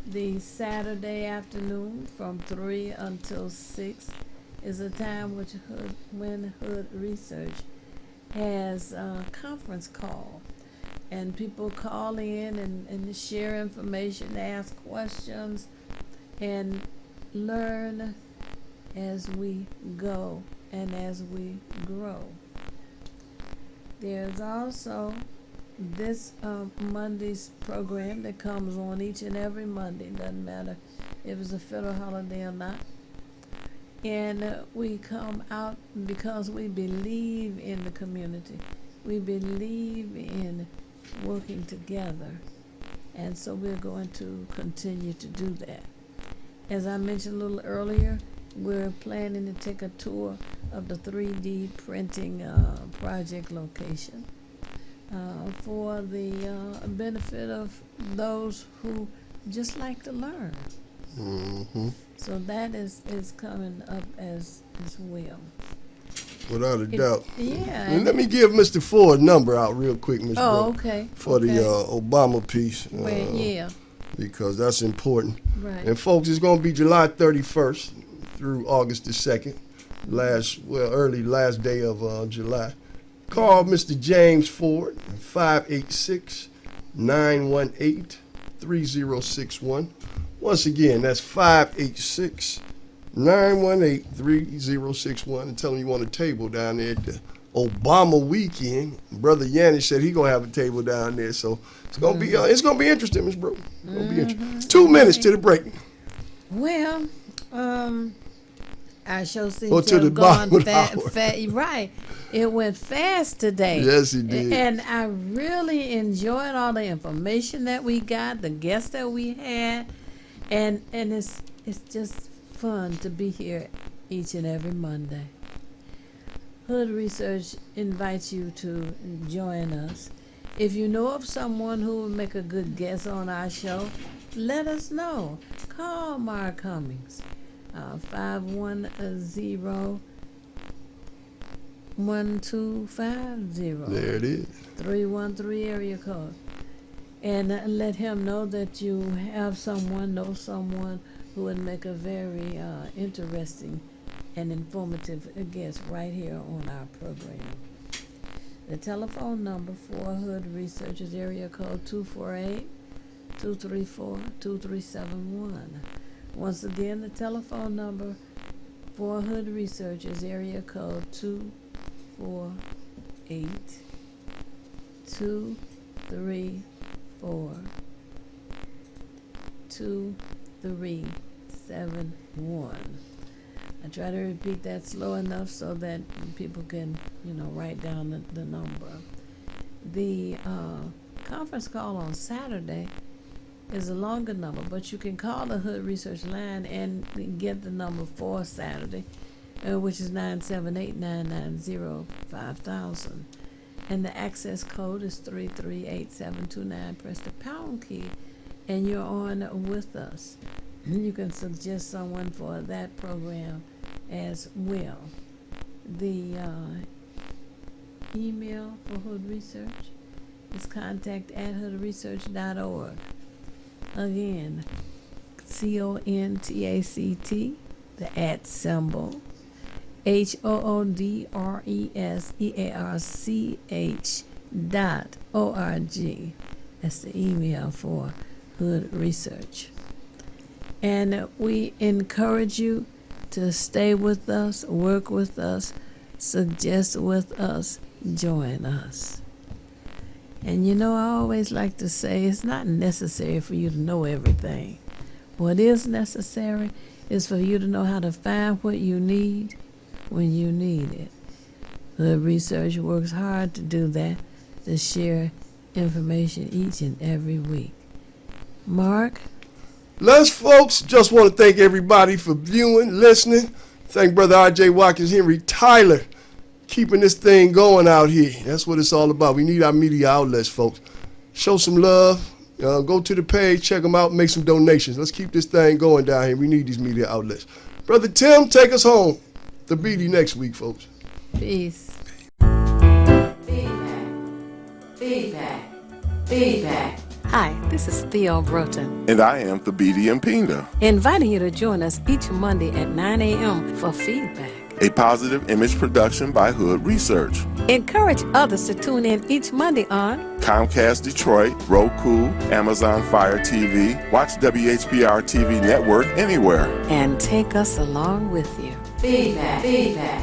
Speaker 2: The Saturday afternoon from 3 until 6 is a time when Hood Research has a conference call, and people call in and share information, ask questions, and learn as we go and as we grow. There's also this Monday's program that comes on each and every Monday, doesn't matter if it's a federal holiday or not. And we come out because we believe in the community. We believe in working together. And so we're going to continue to do that. As I mentioned a little earlier, we're planning to take a tour of the 3D printing project location for the benefit of those who just like to learn.
Speaker 4: Mm-hmm.
Speaker 2: So that is coming up as well.
Speaker 4: Without a doubt.
Speaker 2: Yeah.
Speaker 4: And let me give Mr. Ford number out real quick, Ms.
Speaker 2: Oh,
Speaker 4: Brooke,
Speaker 2: okay.
Speaker 4: for the Obama piece.
Speaker 2: Yeah.
Speaker 4: Because that's important.
Speaker 2: Right.
Speaker 4: And folks, it's going to be July 31st through August the 2nd, early last day of July. Call Mr. James Ford, 586-918-3061. Once again, that's 586-918-3061, and tell him you want a table down there at the Obama weekend. Brother Yanni said he gonna have a table down there, so it's gonna be interesting, Ms. Brooke. It's gonna be interesting. 2 minutes to the break.
Speaker 2: Well, our show seems
Speaker 4: to
Speaker 2: to
Speaker 4: the
Speaker 2: have gone
Speaker 4: bottom of the hour.
Speaker 2: right. It went fast today.
Speaker 4: Yes, it did.
Speaker 2: And I really enjoyed all the information that we got, the guests that we had, and it's just fun to be here each and every Monday. Hood Research invites you to join us. If you know of someone who would make a good guest on our show, let us know. Call Mark Cummings, 510-1250.
Speaker 4: There it is.
Speaker 2: 313 area code. And let him know that you know someone who would make a very interesting and informative guest right here on our program. The telephone number for Hood Research is area code 248-234-2371. Once again, the telephone number for Hood Research is area code 248-234-2371. I try to repeat that slow enough so that people can, write down the number. The conference call on Saturday is a longer number, but you can call the Hood Research line and get the number for Saturday, which is 978-990-5000. And the access code is 338-729. Press the pound key, and you're on with us. You can suggest someone for that program as well. The email for Hood Research is contact@hoodresearch.org. Again, CONTACT, the @ symbol, HOODRESEARCH.org. That's the email for Hood Research. And we encourage you to stay with us, work with us, suggest with us, join us. And I always like to say it's not necessary for you to know everything. What is necessary is for you to know how to find what you need when you need it. Hood Research works hard to do that, to share information each and every week. Mark?
Speaker 4: Les, folks, just want to thank everybody for viewing, listening. Thank Brother R.J. Watkins, Henry Tyler, keeping this thing going out here. That's what it's all about. We need our media outlets, folks. Show some love. Go to the page, check them out, make some donations. Let's keep this thing going down here. We need these media outlets. Brother Tim, take us home. The BD next week, folks.
Speaker 2: Peace.
Speaker 18: Feedback.
Speaker 2: Hi, this is Theo Broughton,
Speaker 3: And I am Thabiti Mpinga,
Speaker 2: inviting you to join us each Monday at 9 a.m. for feedback.
Speaker 3: a positive image production by Hood Research.
Speaker 2: Encourage others to tune in each Monday on
Speaker 3: Comcast Detroit, Roku, Amazon Fire TV, watch WHPR TV Network anywhere.
Speaker 2: and take us along with you. Feedback, feedback, feedback.